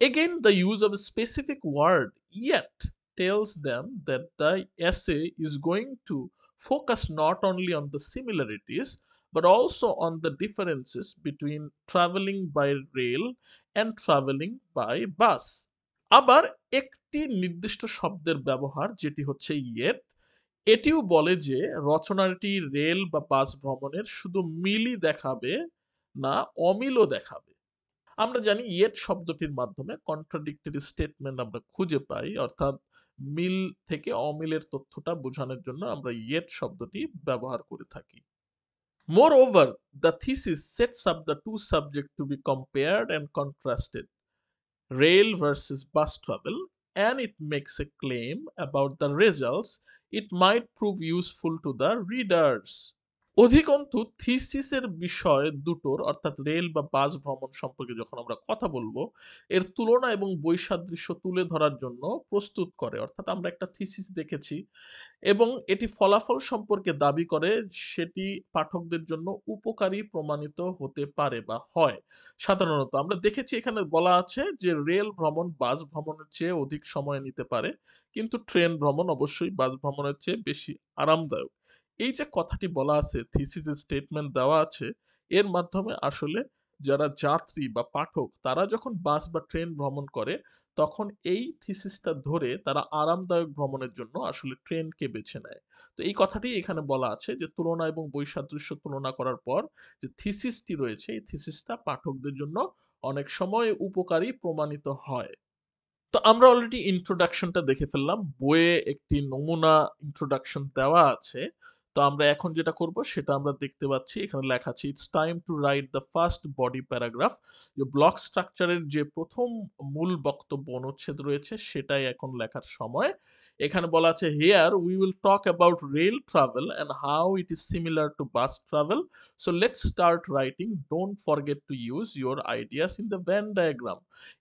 Again, the use of a specific word yet tells them that the essay is going to focus not only on the similarities but also on the differences between traveling by rail and traveling by bus. আবার একটি নির্দিষ্ট শব্দের ব্যবহার, যেটি হচ্ছে ইয়েট, এটিও বলে যে রচনাটি রেল বা বাস ভ্রমণের শুধু মিলই দেখাবে না, অমিলও দেখাবে। আমরা জানি ইয়েট শব্দটির মাধ্যমে কন্ট্রাডিক্টরি স্টেটমেন্ট আমরা খুঁজে পাই, অর্থাৎ মিল থেকে অমিলের তথ্যটা বোঝানোর জন্য আমরা ইয়েট শব্দটি ব্যবহার করে থাকি। Moreover, the thesis sets up the two subjects to be compared and contrasted, rail versus bus travel, and it makes a claim about the results it might prove useful to the readers. অধিকন্তু থিসিসের বিষয় দুটোর, অর্থাৎ রেল বা বাস ভ্রমণ সম্পর্কে যখন আমরা কথা বলবো, এর তুলনা এবং বৈসাদৃশ্য তুলে ধরার জন্য প্রস্তুত করে। অর্থাৎ আমরা একটা থিসিস দেখেছি এবং এটি ফলাফল সম্পর্কে দাবি করে সেটি পাঠকদের জন্য উপকারী প্রমাণিত হতে পারে বা হয়। সাধারণত আমরা দেখেছি এখানে বলা আছে যে রেল ভ্রমণ বাস ভ্রমণের চেয়ে অধিক সময় নিতে পারে, কিন্তু ট্রেন ভ্রমণ অবশ্যই বাস ভ্রমণের চেয়ে বেশি আরামদায়ক। এই যে কথাটি বলা আছে, থিসিস স্টেটমেন্ট দেওয়া আছে, এর মাধ্যমে আসলে যারা যাত্রী বা পাঠক তারা যখন বাস বা ট্রেন ভ্রমণ করে তখন এই থিসিসটা ধরে তারা আরামদায়ক ভ্রমণের জন্য আসলে ট্রেনকে বেছে নেয়। তো এই কথাটি এখানে বলা আছে যে তুলনা এবং বৈসাদৃশ্য তুলনা করার পর যে থিসিসটি রয়েছে এই থিসিসটা পাঠকদের জন্য অনেক সময় উপকারী প্রমাণিত হয়। তো আমরা অলরেডি ইন্ট্রোডাকশনটা দেখে ফেললাম। বইয়ে একটি নমুনা ইন্ট্রোডাকশন দেওয়া আছে। তো আমরা এখন যেটা করব সেটা আমরা দেখতে পাচ্ছি। এখানে লেখা আছে, "it's time two write the first body paragraph." যে ব্লক স্ট্রাকচারের যে ১ম মূল বক্তব্য অনুচ্ছেদ রয়েছে সেটাই এখন লেখার সময়। এখানে বলা আছে, "here we will talk about rail travel and how it is similar to bus travel. So let's start writing. Don't forget to use your ideas in the Venn diagram."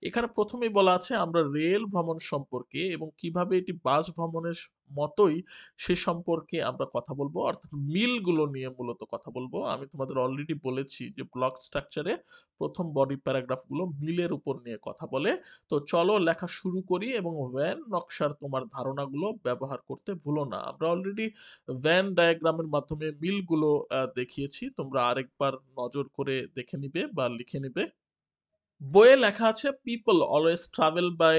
এখানে প্রথমেই বলা আছে আমরা রেল ভ্রমণ সম্পর্কে এবং কিভাবে এটি বাস ভ্রমণের মতোই সে সম্পর্কে আমরা কথা বলবো, অর্থাৎ মিলগুলো নিয়ে মূলত কথা বলবো। আমি তোমাদের অলরেডি বলেছি যে ব্লক স্ট্রাকচারে প্রথম বডি প্যারাগ্রাফ গুলো মিলের উপর নিয়ে কথা বলে। তো চলো লেখা শুরু করি এবং ভ্যান নকশার তোমার ধারণাগুলো ব্যবহার করতে ভুলো না। আমরা অলরেডি ভ্যান ডায়াগ্রামের মাধ্যমে মিলগুলো দেখিয়েছি, তোমরা আরেকবার নজর করে দেখে নিবে বা লিখে নিবে। বইয়ে লেখা আছে, people always travel by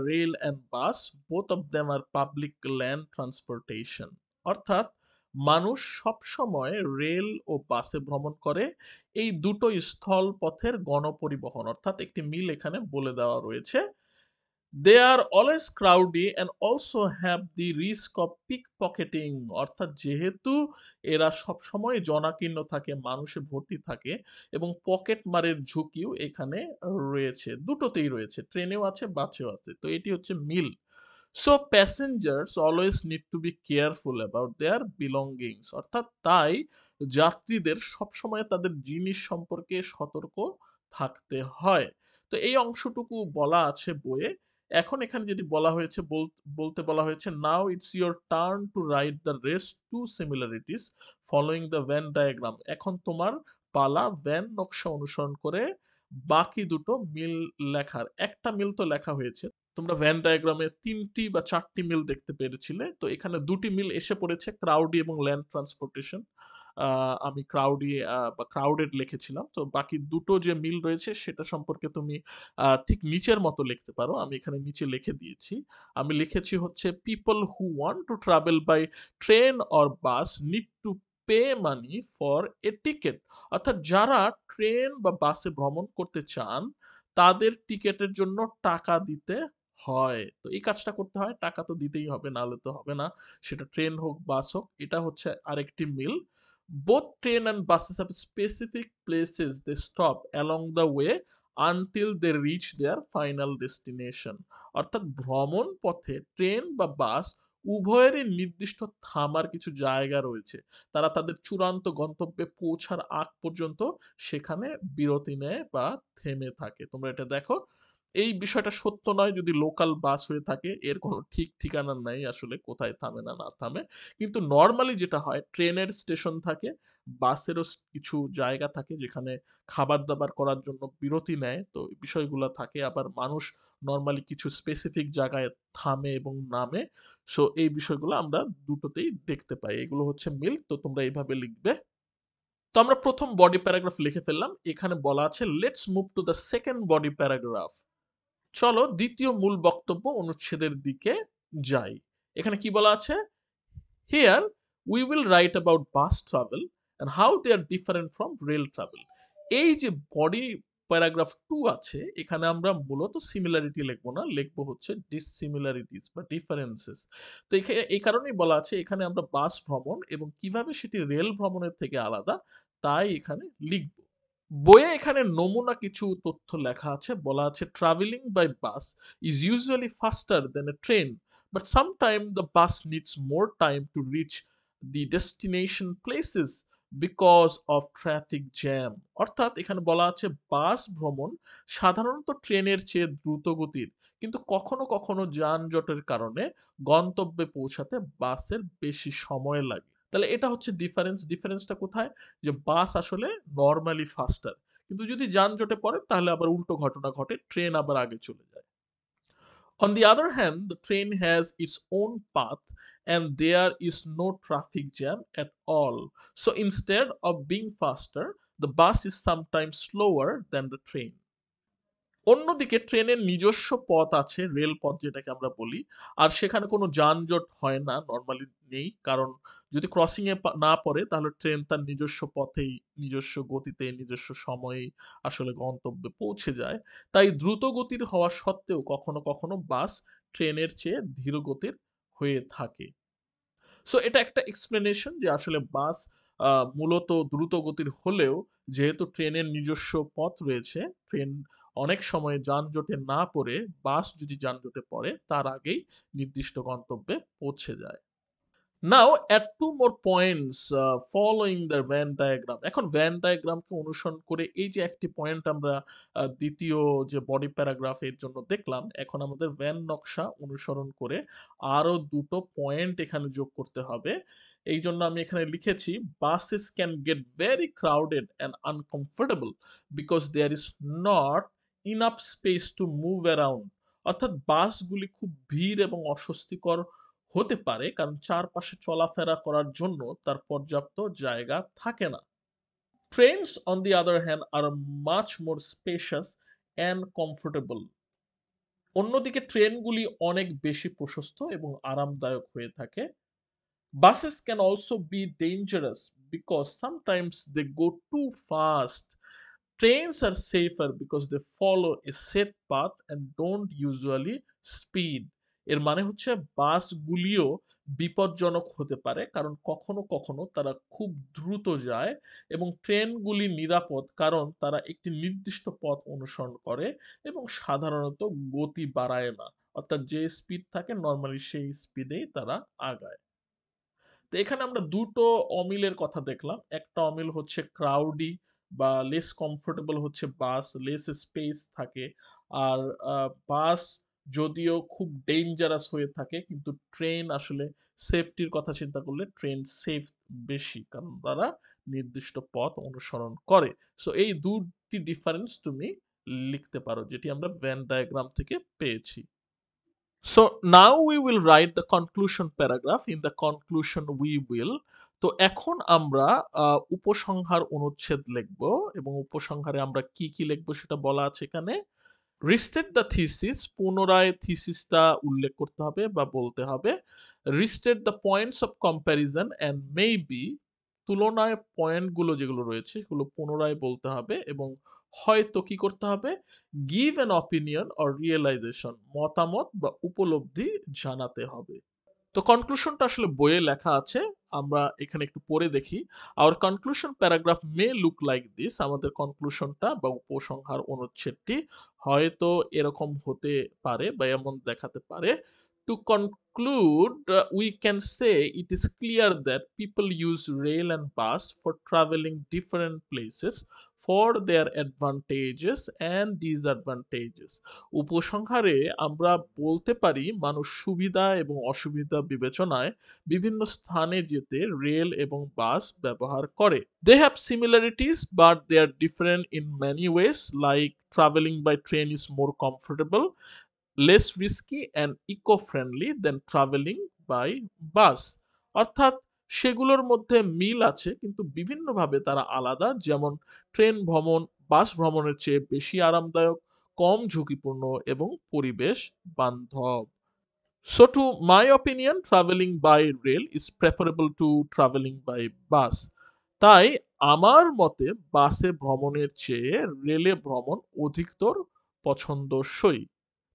rail and bus, both of them are public land transportation. অর্থাৎ মানুষ সব সময় রেল ও বাসে ভ্রমণ করে, এই দুটো স্থল পথের গণপরিবহন। অর্থাৎ একটি মিল এখানে বলে দেওয়া রয়েছে। They are always crowdy and also have the risk of pick pocketing. অর্থাৎ যেহেতু এরা সবসময় জনাকীর্ণ থাকে, মানুষে ভর্তি থাকে এবং পকেট মারের ঝুঁকিও এখানে রয়েছে, দুটোতেই রয়েছে, ট্রেনেও আছে বাসেও আছে। তো এটি হচ্ছে মিল। So passengers always need to be careful about their belongings. অর্থাৎ তাই যাত্রীদের সবসময় তাদের জিনিস সম্পর্কে সতর্ক থাকতে হয়। তো এই অংশটুকু বলা আছে বইয়ে। এখন এখানে যেটি বলা হয়েছে, বলতে বলা হয়েছে, now it's your turn to write the rest two similarities following the Venn diagram. এখন তোমার পালা ভ্যান নকশা অনুসরণ করে বাকি দুটো মিল লেখার। একটা মিল তো লেখা হয়েছে, তোমরা ভ্যান ডায়াগ্রামে ৩টি বা ৪টি মিল দেখতে পেরেছিলে। তো এখানে ২টি মিল এসে পড়েছে, ক্রাউডি এবং ল্যান্ড ট্রান্সপোর্টেশন। আমি ক্রাউডি বা ক্রাউডেড লিখেছিলাম। তো বাকি দুটো যে মিল রয়েছে সেটা সম্পর্কে তুমি ঠিক নিচের মতো লিখতে পারো। আমি এখানে নিচে লিখে দিয়েছি। আমি লিখেছি হচ্ছে, people who want to travel by train or bus need to pay money for a ticket. অর্থাৎ যারা ট্রেন বা বাসে ভ্রমণ করতে চান তাদের টিকেটের জন্য টাকা দিতে হয়। তো এই কাজটা করতে হয়, টাকা তো দিতেই হবে, নাহলে তো হবে না। সেটা ট্রেন হোক বাস হোক। এটা হচ্ছে আরেকটি মিল। Both train and buses have specific places they stop along the way until they reach their final destination. অর্থাৎ ভ্রমণ পথে ট্রেন বা বাস উভয়েরই নির্দিষ্ট থামার কিছু জায়গা রয়েছে। তারা তাদের চূড়ান্ত গন্তব্যে পৌঁছার আগ পর্যন্ত সেখানে বিরতি নেয় বা থেমে থাকে। তোমরা এটা দেখো। এই বিষয়টা সত্য নয় যদি লোকাল বাস হয়ে থাকে, এর কোনো ঠিক ঠিকানা নাই আসলে কোথায় থামে না না থামে। কিন্তু নরমালি যেটা হয়, ট্রেনের স্টেশন থাকে, বাসেরও কিছু জায়গা থাকে যেখানে খাবার দাবার করার জন্য বিরতি নেয়। তো এই বিষয়গুলো থাকে। আবার মানুষ নরমালি কিছু স্পেসিফিক জায়গায় থামে এবং নামে। সো এই বিষয়গুলো আমরা দুটোতেই দেখতে পাই। এগুলো হচ্ছে মিল। তো তোমরা এইভাবে লিখবে। তো আমরা প্রথম বডি প্যারাগ্রাফ লিখে ফেললাম। এখানে বলা আছে, let's move to the second body paragraph. চলো দ্বিতীয় মূল বক্তব্য অনুচ্ছেদের দিকে যাই। এখানে কি বলা আছে? Here we will write about bus travel and how they are different from rail travel. এই যে বডি প্যারাগ্রাফ 2 আছে, এখানে আমরা মূলত সিমিলারিটি লিখবো না, লিখবো হচ্ছে ডিসিমিলারিটিস বা ডিফারেন্সেস। তো এই কারণেই বলা আছে এখানে আমরা বাস ভ্রমণ এবং কিভাবে সেটি রেল ভ্রমণের থেকে আলাদা তাই এখানে লিখবো। বইয়ে এখানে নমুনা কিছু তথ্য লেখা আছে। বলা আছে, travelling by bus is usually faster than a train, but sometime the bus needs more time to reach the destination places because of traffic jam. অর্থাৎ এখানে বলা আছে বাস ভ্রমণ সাধারণত ট্রেনের চেয়ে দ্রুত গতির, কিন্তু কখনো কখনো যানজটের কারণে গন্তব্যে পৌঁছাতে বাসের বেশি সময় লাগে। তাহলে এটা হচ্ছে ডিফারেন্স। ডিফারেন্সটা কোথায়? যে বাস আসলে নরমালি ফাস্টার, কিন্তু যদি যানজটে পড়ে তাহলে আবার উল্টো ঘটনা ঘটে, ট্রেন আবার আগে চলে যায়। On the other hand, the train has its own path and there is no traffic jam at all. So instead of being faster, the bus is sometimes slower than the train. অন্যদিকে ট্রেনের নিজস্ব পথ আছে, রেলপথ যেটাকে আমরা বলি। আর সেখানে কোনো যানজট হয় না, নরমালি নেই। কারণ যদি ক্রসিং এ না পড়ে তাহলে ট্রেন তার নিজস্ব পথেই, নিজস্ব গতিতে, নিজস্ব সময়েই আসলে গন্তব্যে পৌঁছে যায়। তাই দ্রুত গতির হওয়া সত্ত্বেও কখনো, কখনো বাস ট্রেনের চেয়ে ধীর গতির হয়ে থাকে। সো এটা একটা এক্সপ্লেনেশন যে আসলে বাস আ মূলত দ্রুত গতির হলেও যেহেতু ট্রেনের নিজস্ব পথ রয়েছে, ট্রেন অনেক সময় যানজটে না পড়ে বাস যদি যানজটে পড়ে তার আগেই নির্দিষ্ট গন্তব্যে পৌঁছে যায়। Now add 2 more points following the Venn diagram. এখন Venn diagram কে অনুসরণ করে এই যে একটি পয়েন্ট আমরা দ্বিতীয় যে বডি প্যারাগ্রাফ এর জন্য দেখলাম, এখন আমাদের ভ্যান নকশা অনুসরণ করে আরো দুটো পয়েন্ট এখানে যোগ করতে হবে। এইজন্য আমি এখানে লিখেছি buses can get very crowded and uncomfortable because there is not enough space to move around. অর্থাৎ বাসগুলি খুব ভিড় এবং অস্বস্তিকর হতে পারে কারণ চারপাশে চলাফেরা করার জন্য তার পর্যাপ্ত জায়গা থাকে না। Trains on the other hand R much more spacious and comfortable. অন্যদিকে ট্রেনগুলি অনেক বেশি প্রশস্ত এবং আরামদায়ক হয়ে থাকে। Buses can also be dangerous because sometimes they go too fast. Trains are safer because they follow a set path and don't usually speed. এর মানে হচ্ছে বাসগুলিও বিপজ্জনক হতে পারে কারণ কখনো কখনো তারা খুব দ্রুত যায় এবং ট্রেনগুলি নিরাপদ কারণ তারা একটি নির্দিষ্ট পথ অনুসরণ করে এবং সাধারণত গতি বাড়ায় না। অর্থাৎ যে স্পিড থাকে নরমালি সেই স্পিডেই তারা আগায়। তো এখানে আমরা দুটো অমিলের কথা দেখলাম। একটা অমিল হচ্ছে ক্রাউডি বা লেস কমফোর্টেবল হচ্ছে বাস, লেস স্পেস থাকে। আর বাস যদিও খুব ডেঞ্জারাস হয়ে থাকে কিন্তু ট্রেন আসলে সেফটির কথা চিন্তা করলে ট্রেন সেফ বেশি কারণ তারা নির্দিষ্ট পথ অনুসরণ করে। সো এই দুটি ডিফারেন্স তুমি লিখতে পারো যেটি আমরা ভেন ডায়াগ্রাম থেকে পেয়েছি। So now we will write the conclusion paragraph. In the conclusion we will. তো এখন আমরা উপসংহার অনুচ্ছেদ লিখব এবং উপসংহারে আমরা কি কি লিখব সেটা বলা আছে এখানে। রিস্টেট দ্য থিসিস, পুনরায় থিসিসটা উল্লেখ করতে হবে বা বলতে হবে। Restate the points of comparison and maybe, তুলনায় পয়েন্টগুলো যেগুলো রয়েছে সেগুলো পুনরায় বলতে হবে এবং হয়তো কি করতে হবে, give an opinion or realization, মতামত বা উপলব্ধি জানাতে হবে। তো কনক্লুশনটা আসলে বইয়ে লেখা আছে, আমরা এখানে একটু পড়ে দেখি। Our conclusion paragraph may look like this, আমাদের কনক্লুশনটা বা উপসংহার অনুচ্ছেদটি হয়তো এরকম হতে পারে বা এমন দেখাতে পারে। To conclude, we can say it is clear that people use rail and bus for traveling different places for their advantages and disadvantages. উপসংহারে আমরা বলতে পারি মানুষ সুবিধা এবং অসুবিধা বিবেচনায় বিভিন্ন স্থানে যেতে রেল এবং বাস ব্যবহার করে। They have similarities but they are different in many ways, like traveling by train is more comfortable, less risky and eco-friendly than traveling by bus. অর্থাৎ সেগুলোর মধ্যে মিল আছে কিন্তু বিভিন্নভাবে তারা আলাদা, যেমন ট্রেন ভ্রমণ বাস ভ্রমণের চেয়ে বেশি আরামদায়ক, কম ঝুঁকিপূর্ণ এবং পরিবেশ বান্ধব। So to my opinion, traveling by rail is preferable to traveling by bus. তাই আমার মতে বাসে ভ্রমণের চেয়ে রেলে ভ্রমণ অধিকতর পছন্দসই।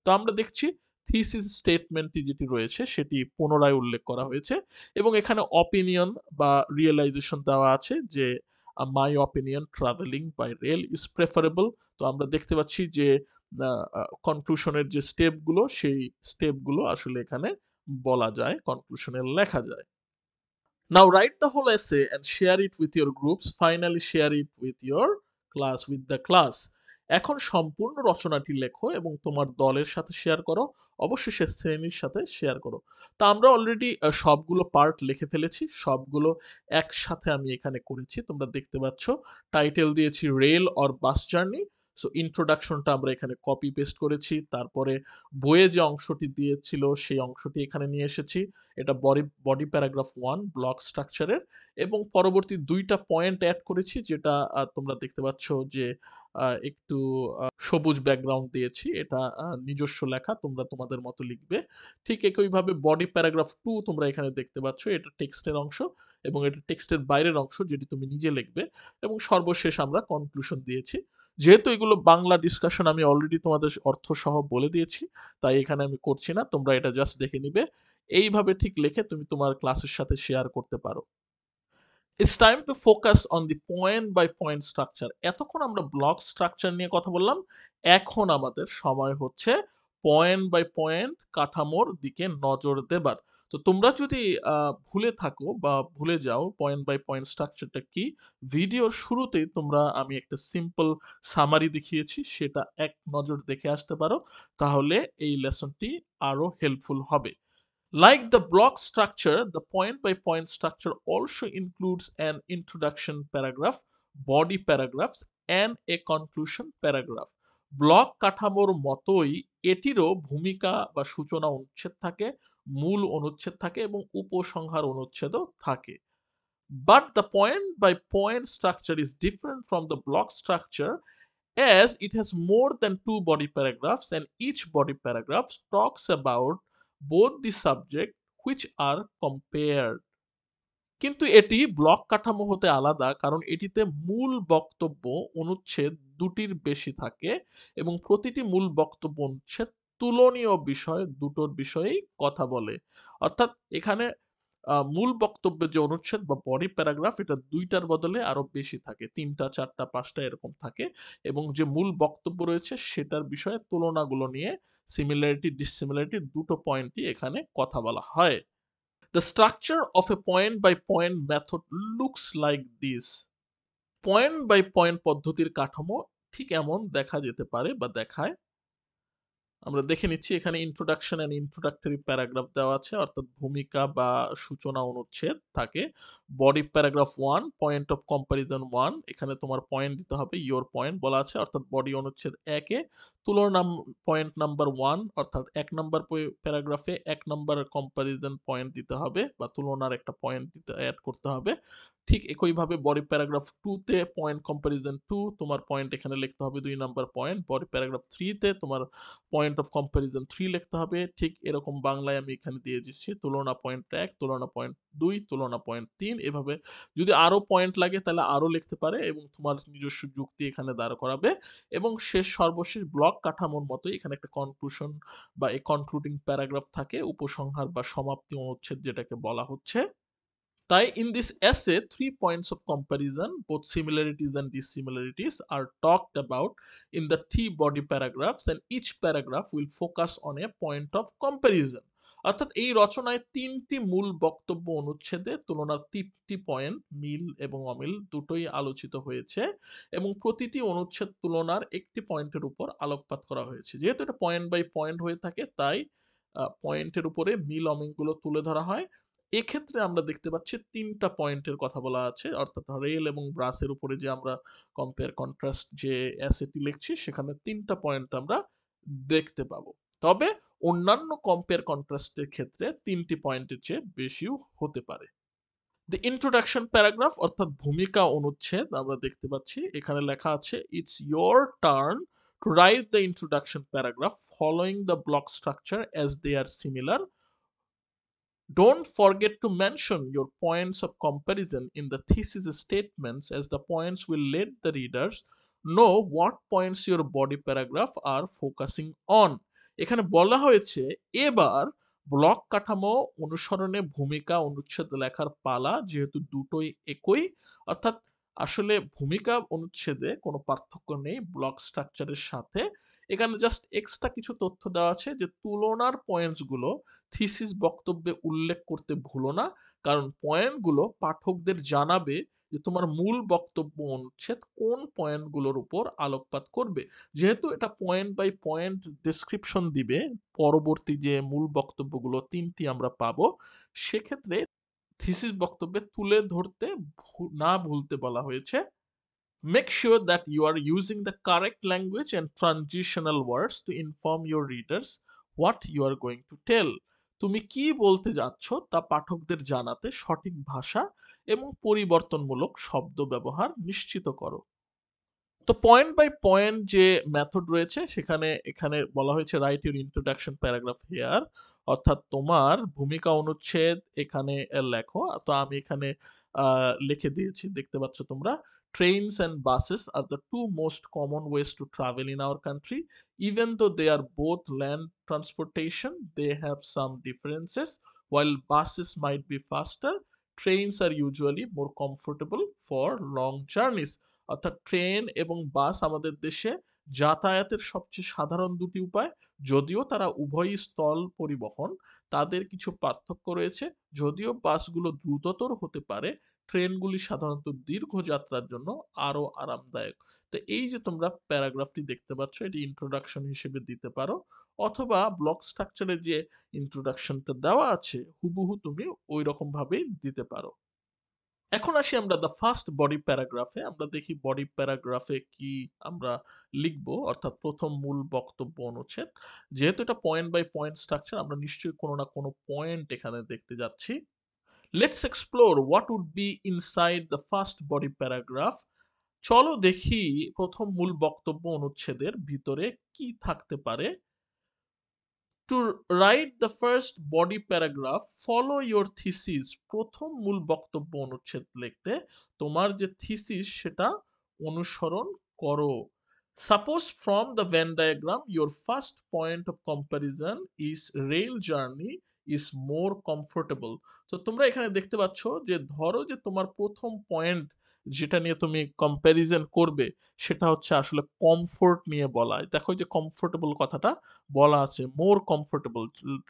তো আমরা দেখছি থিসিস স্টেটমেন্টটি যেটি রয়েছে সেটি পুনরায় উল্লেখ করা হয়েছে এবং এখানে অপিনিয়ন বা রিয়েলাইজেশন দেওয়া আছে যে my opinion travelling by rail is preferable. তো আমরা দেখতে পাচ্ছি যে কনক্লুশনের যে স্টেপগুলো সেই স্টেপগুলো আসলে এখানে বলা যায়, কনক্লুশনে লেখা যায়। Now write the whole essay and share it with your groups. Finally share it with your class, with the class. এখন সম্পূর্ণ রচনাটি লেখো এবং তোমার দলের সাথে শেয়ার করো, অবশেষে শ্রেণীর সাথে শেয়ার করো। তা আমরা অলরেডি সবগুলো পার্ট লিখে ফেলেছি, সবগুলো একসাথে আমি এখানে করেছি। তোমরা দেখতে পাচ্ছ টাইটেল দিয়েছি rail or bus journey, so ইন্ট্রোডাকশনটা আমরা এখানে কপি পেস্ট করেছি, তারপরে বইয়ে যে অংশটি দিয়েছিল সেই অংশটি এখানে নিয়ে এসেছি। এটা বডি প্যারাগ্রাফ 1 ব্লক স্ট্রাকচারের, এবং পরবর্তী ২টা পয়েন্ট এড করেছি যেটা তোমরা দেখতে পাচ্ছ যে একটু সবুজ ব্যাকগ্রাউন্ড দিয়েছি। এটা নিজস্ব লেখা, তোমরা তোমাদের মতো লিখবে। ঠিক একইভাবে বডি প্যারাগ্রাফ 2 তোমরা এখানে দেখতে পাচ্ছ। এটা টেক্সটের অংশ এবং এটা টেক্সটের বাইরের অংশ যেটি তুমি নিজে লিখবে, এবং সর্বশেষ আমরা কনক্লুশন দিয়েছি। যেহেতু এগুলো বাংলা ডিসকাশন আমি অলরেডি তোমাদের অর্থ সহ বলে দিয়েছি, তাই এখানে আমি করছি না, তোমরা এটা জাস্ট দেখে নিবে। এইভাবে ঠিক লিখে তুমি তোমার ক্লাসের সাথে শেয়ার করতে পারো। It's time to focus on the point by point structure. এতক্ষণ আমরা ব্লক স্ট্রাকচার নিয়ে কথা বললাম, এখন আমাদের সময় হচ্ছে পয়েন্ট বাই পয়েন্ট কাঠামোর দিকে নজর দেবার। তো তোমরা যদি ভুলে থাকো বা ভুলে যাও পয়েন্ট বাই পয়েন্ট স্ট্রাকচারটা কি, ভিডিওর শুরুতেই তোমরা আমি একটা সিম্পল সামারি দেখিয়েছি, সেটা এক নজর দেখে আসতে পারো, তাহলে এই লেসনটি আরো হেল্পফুল হবে। Like the block structure, the point by point structure also includes an introduction paragraph, body paragraphs, and a conclusion paragraph. Block কাঠামোর মতোই এটিরও ভূমিকা বা সূচনা অনুচ্ছেদ থাকে, মূল অনুচ্ছেদ থাকে এবং উপসংহার অনুচ্ছেদও থাকে। But the point by point structure is different from the block structure as it has more than two body paragraphs and each body paragraph talks about both the subject which are compared. কিন্তু এটি ব্লক কাঠামো হতে আলাদা কারণ এটিতে মূল বক্তব্য অনুচ্ছেদ দুটির বেশি থাকে এবং প্রতিটি মূল বক্তব্য অনুচ্ছেদ তুলনীয় বিষয় দুটোর বিষয়েই কথা বলে। অর্থাৎ এখানে মূল বক্তব্যের যে অনুচ্ছেদ বা বডি প্যারাগ্রাফ এটা ২টার বদলে আরো বেশি থাকে। ৩টা, ৪টা, ৫টা এরকম থাকে, এবং যে মূল বক্তব্য রয়েছে সেটার বিষয়ে তুলনাগুলো নিয়ে সিমিলারিটি, ডিসিমিলারিটি দুটো পয়েন্টই এখানে কথা বলা হয়। The structure of a point by point method looks like this. Point by point পদ্ধতির কাঠামো ঠিক এমন দেখা যেতে পারে বা দেখায়। আমরা দেখে নিচ্ছি এখানে ইন্ট্রোডাকশন এন্ড ইন্ট্রোডাক্টরি প্যারাগ্রাফ দেওয়া আছে, অর্থাৎ ভূমিকা বা সূচনা অনুচ্ছেদ থাকে। Body paragraph 1 point of comparison 1, এখানে তোমার পয়েন্ট দিতে হবে, ইয়োর পয়েন্ট বলা আছে, অর্থাৎ বডি অনুচ্ছেদ 1 এ তুলনা পয়েন্ট নাম্বার 1, অর্থাৎ 1 নাম্বার প্যারাগ্রাফে 1 নাম্বার কম্পারিজন পয়েন্ট দিতে হবে বা তুলনার একটা পয়েন্ট দিতে অ্যাড করতে হবে। ঠিক একইভাবে বডি প্যারাগ্রাফ 2 তে পয়েন্ট কম্পারিজন 2, তোমার পয়েন্ট এখানে লিখতে হবে 2 নাম্বার পয়েন্ট। বডি প্যারাগ্রাফ 3 তে তোমার পয়েন্ট অফ কম্পারিজন 3 লিখতে হবে। ঠিক এরকম বাংলায় আমি এখানে দিয়ে দিচ্ছি তুলনা পয়েন্ট 1, তুলনা পয়েন্ট 2, তুলনা পয়েন্ট 3, এভাবে যদি আরো পয়েন্ট লাগে তাহলে আরো লিখতে পারে এবং তোমার নিজস্ব যুক্তি এখানে দাঁড় করাবে। এবং সর্বশেষ ব্লক কাঠামোর মতো এখানে একটা কনক্লুশন বা এই কনক্লুডিং প্যারাগ্রাফ থাকে, উপসংহার বা সমাপ্তি অনুচ্ছেদ যেটাকে বলা হচ্ছে। তাই in this essay, 3 points of comparison, both similarities and dissimilarities, are talked about in the 3 body paragraphs, and each paragraph will focus on a point of comparison. অর্থাৎ এই রচনায় 3টি মূল বক্তব্য অনুচ্ছেদে তুলনার 3টি পয়েন্ট মিল এবং অমিল দুটোই আলোচিত হয়েছে, এবং প্রতিটি অনুচ্ছেদ তুলনার একটি পয়েন্টের উপর আলোকপাত করা হয়েছে। যেহেতু এটা পয়েন্ট বাই পয়েন্ট হয়ে থাকে, তাই পয়েন্টের উপরে মিল অমিলগুলো তুলে ধরা হয়। এক্ষেত্রে আমরা দেখতে পাচ্ছি 3টা পয়েন্টের কথা বলা আছে, অর্থাৎ রেল এবং ব্রাসের উপরে যে আমরা কম্পেয়ার কন্ট্রাস্ট যে অ্যাসেটি লিখছি সেখানে 3টা পয়েন্ট আমরা দেখতে পাবো। তবে অন্যান্য কম্পেয়ার কন্ট্রাস্টের ক্ষেত্রে 3টি পয়েন্টের চেয়ে বেশিও হতে পারে। দ্য ইন্ট্রোডাকশন প্যারাগ্রাফ অর্থাৎ ভূমিকা অনুচ্ছেদ আমরা দেখতে পাচ্ছি এখানে লেখা আছে, it's your turn to write the introduction paragraph following the block structure as they are similar. Don't forget to mention your points of comparison in the thesis statements, as the points will let the readers know what points your body paragraph are focusing on. এখানে বলা হয়েছে এবার ব্লক কাঠামো অনুসরণে ভূমিকা অনুচ্ছেদ লেখার পালা, যেহেতু দুটোই একই, অর্থাৎ আসলে ভূমিকা অনুচ্ছেদে কোনো পার্থক্য নেই ব্লক স্ট্রাকচারের সাথে। এখানে জাস্ট এক্সট্রা কিছু তথ্য দেওয়া আছে যে তুলনার পয়েন্টস গুলো থিসিস বক্তব্যে উল্লেখ করতে ভুলো না, কারণ পয়েন্টগুলো পাঠকদের জানাবে যে তোমার মূল বক্তব্য অনুচ্ছেদ কোন পয়েন্টগুলোর উপর আলোকপাত করবে। যেহেতু এটা পয়েন্ট বাই পয়েন্ট ডেসক্রিপশন দিবে, পরবর্তী যে মূল বক্তব্যগুলো 3টি আমরা পাবো, সেক্ষেত্রে থিসিস বক্তব্যে তুলে ধরতে না ভুলতে বলা হয়েছে। Make sure that you are using the correct language and transitional words to inform your readers what you are going to tell. তুমি কি বলতে যাচ্ছ তা পাঠকদের জানাতে সঠিক ভাষা এবং পরিবর্তনমূলক শব্দ ব্যবহার নিশ্চিত করো। তো পয়েন্ট বাই পয়েন্ট যে মেথড রয়েছে সেখানে এখানে বলা হয়েছে right your introduction paragraph here, অর্থাৎ তোমার ভূমিকা অনুচ্ছেদ এখানে লেখো। তো আমি এখানে লিখে দিয়েছি, দেখতে পাচ্ছ তোমরা। Trains and buses are the two most common ways to travel in our country. Even though they are both land transportation, they have some differences. While buses might be faster, trains are usually more comfortable for long journeys. অর্থাৎ ট্রেন এবং বাস আমাদের দেশে যাতায়াতের সবচেয়ে সাধারণ দুটি উপায়। যদিও তারা উভয়ই স্থল পরিবহন, তাদের কিছু পার্থক্য রয়েছে। যদিও বাসগুলো দ্রুততর হতে পারে, ট্রেনগুলি সাধারণত দীর্ঘ যাত্রার জন্য আরো আরামদায়ক। তো এই যে তোমরা প্যারাগ্রাফটি দেখতে পাচ্ছ, এটি ইন্ট্রোডাকশন হিসেবে দিতে পারো, অথবা ব্লক স্ট্রাকচারে যে ইন্ট্রোডাকশনটা দেওয়া আছে হুবহু তুমি ওই রকম ভাবেই দিতে পারো। এখন আসি আমরা দ্য ফার্স্ট বডি প্যারাগ্রাফে। আমরা দেখি বডি প্যারাগ্রাফে কি আমরা লিখবো, অর্থাৎ প্রথম মূল বক্তব্য অনুচ্ছেদ। যেহেতু এটা পয়েন্ট বাই পয়েন্ট স্ট্রাকচার, আমরা নিশ্চয়ই কোনো না কোনো পয়েন্ট এখানে দেখতে যাচ্ছি। Let's explore what would be inside the first body paragraph. চলো দেখি প্রথম মূল বক্তব্য অনুচ্ছেদের ভিতরে কি থাকতে পারে। To write the first body paragraph follow your thesis. প্রথম মূল বক্তব্য অনুচ্ছেদ লিখতে তোমার যে থিসিস সেটা অনুসরণ করো। Suppose from the Venn diagram your first point of comparison is rail journey is more comfortable. তো তোমরা এখানে দেখতে পাচ্ছ যে ধরো যে তোমার প্রথম পয়েন্ট যেটা নিয়ে তুমি কম্প্যারিজন করবে সেটা হচ্ছে আসলে কমফোর্ট নিয়ে বলা। দেখো যে কমফোর্টেবল কথাটা বলা আছে, মোর কমফোর্টেবল।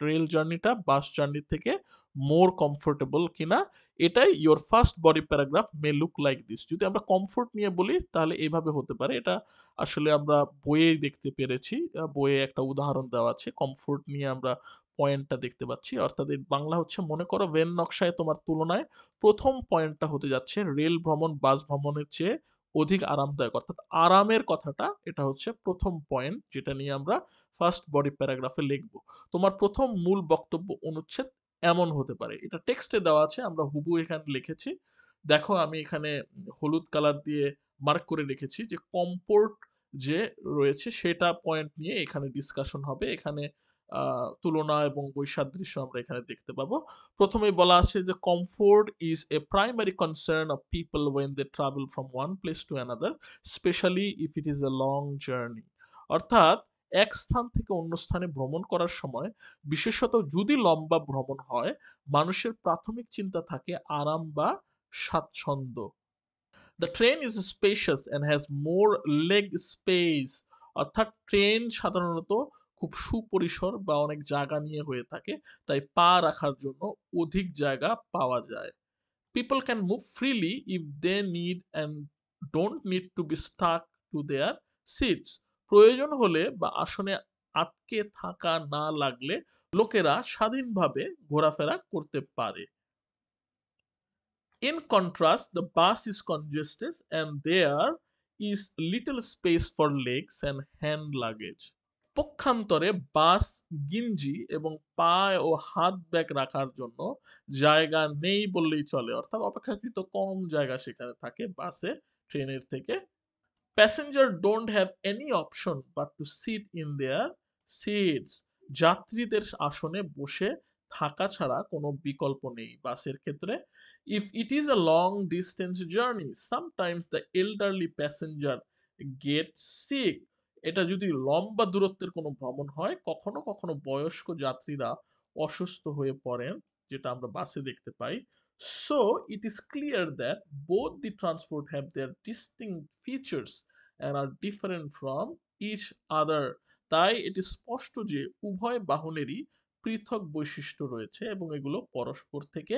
রেল জার্নিটা বাস জার্নি থেকে মোর কমফোর্টেবল কিনা, এটাই your first body paragraph may look like this. যদি আমরা কমফোর্ট নিয়ে বলি তাহলে এইভাবে হতে পারে। এটা আসলে আমরা বইয়ে দেখতে পেরেছি, বইয়ে একটা উদাহরণ দেওয়া আছে, কমফোর্ট নিয়ে আমরা পয়েন্টটা দেখতে পাচ্ছি। অর্থাৎ এর বাংলা হচ্ছে, মনে করো ভেন নকশায় তোমার তুলনায় প্রথম পয়েন্টটা হতে যাচ্ছে রেল ভ্রমণ বাস ভ্রমণের চেয়ে অধিক আরামদায়ক। অর্থাৎ আরামের কথাটা এটা হচ্ছে প্রথম পয়েন্ট যেটা নিয়ে আমরা ফার্স্ট বডি প্যারাগ্রাফে লিখবো। তোমার প্রথম মূল বক্তব্য অনুচ্ছেদ এমন হতে পারে। এটা টেক্সটে দেওয়া আছে, আমরা হুবহু এখানে লিখেছি। দেখো আমি এখানে হলুদ কালার দিয়ে মার্ক করে রেখেছি যে কমফোর্ট যে রয়েছে সেটা পয়েন্ট নিয়ে এখানে ডিসকাশন হবে। এখানে তুলনা এবং বৈসাদৃশ্য আমরা এখানে দেখতে পাবো। প্রথমেই বলা আছে যে comfort is a primary concern of people when they travel from one place to another, especially if it is a long journey. অর্থাৎ এক স্থান থেকে অন্য স্থানে ভ্রমণ করার সময়, বিশেষত যদি লম্বা ভ্রমণ হয়, মানুষের প্রাথমিক চিন্তা থাকে আরাম বা স্বাচ্ছন্দ্য। The train is spacious and has more leg space. অর্থাৎ ট্রেন সাধারণত খুব সুপরিসর বা অনেক জায়গা নিয়ে হয়ে থাকে, তাই পা রাখার জন্য অধিক জায়গা পাওয়া যায়। People can move freely if they need and don't need to be stuck to their seats. প্রয়োজন হলে বা আসনে আটকে থাকা না লাগলে লোকেরা স্বাধীনভাবে ঘোরাফেরা করতে পারে। In contrast, the bus is congested and there is little space for legs and hand luggage. পক্ষান্তরে বাস গিঞ্জি এবং পা ও হাত ব্যাগ রাখার জন্য জায়গা নেই বললেই চলে। অর্থাৎ অপেক্ষাকৃত কম জায়গা সেখানে থাকে বাসে ট্রেনের থেকে। Passenger don't have any option but to sit in their seats. যাত্রীদের আসনে বসে থাকা ছাড়া কোনো বিকল্প নেই বাসের ক্ষেত্রে। If it is a long distance journey sometimes the elderly passenger get sick. এটা যদি লম্বা দূরত্বের কোনো ভ্রমণ হয়, কখনো কখনো বয়স্ক যাত্রীরা অসুস্থ হয়ে পড়েন, যেটা আমরা বাসে দেখতে পাই। So it is clear that both the transport have their distinct features and are different from each other. তাই এটি স্পষ্ট যে উভয় বাহনেরই পৃথক বৈশিষ্ট্য রয়েছে এবং এগুলো পরস্পর থেকে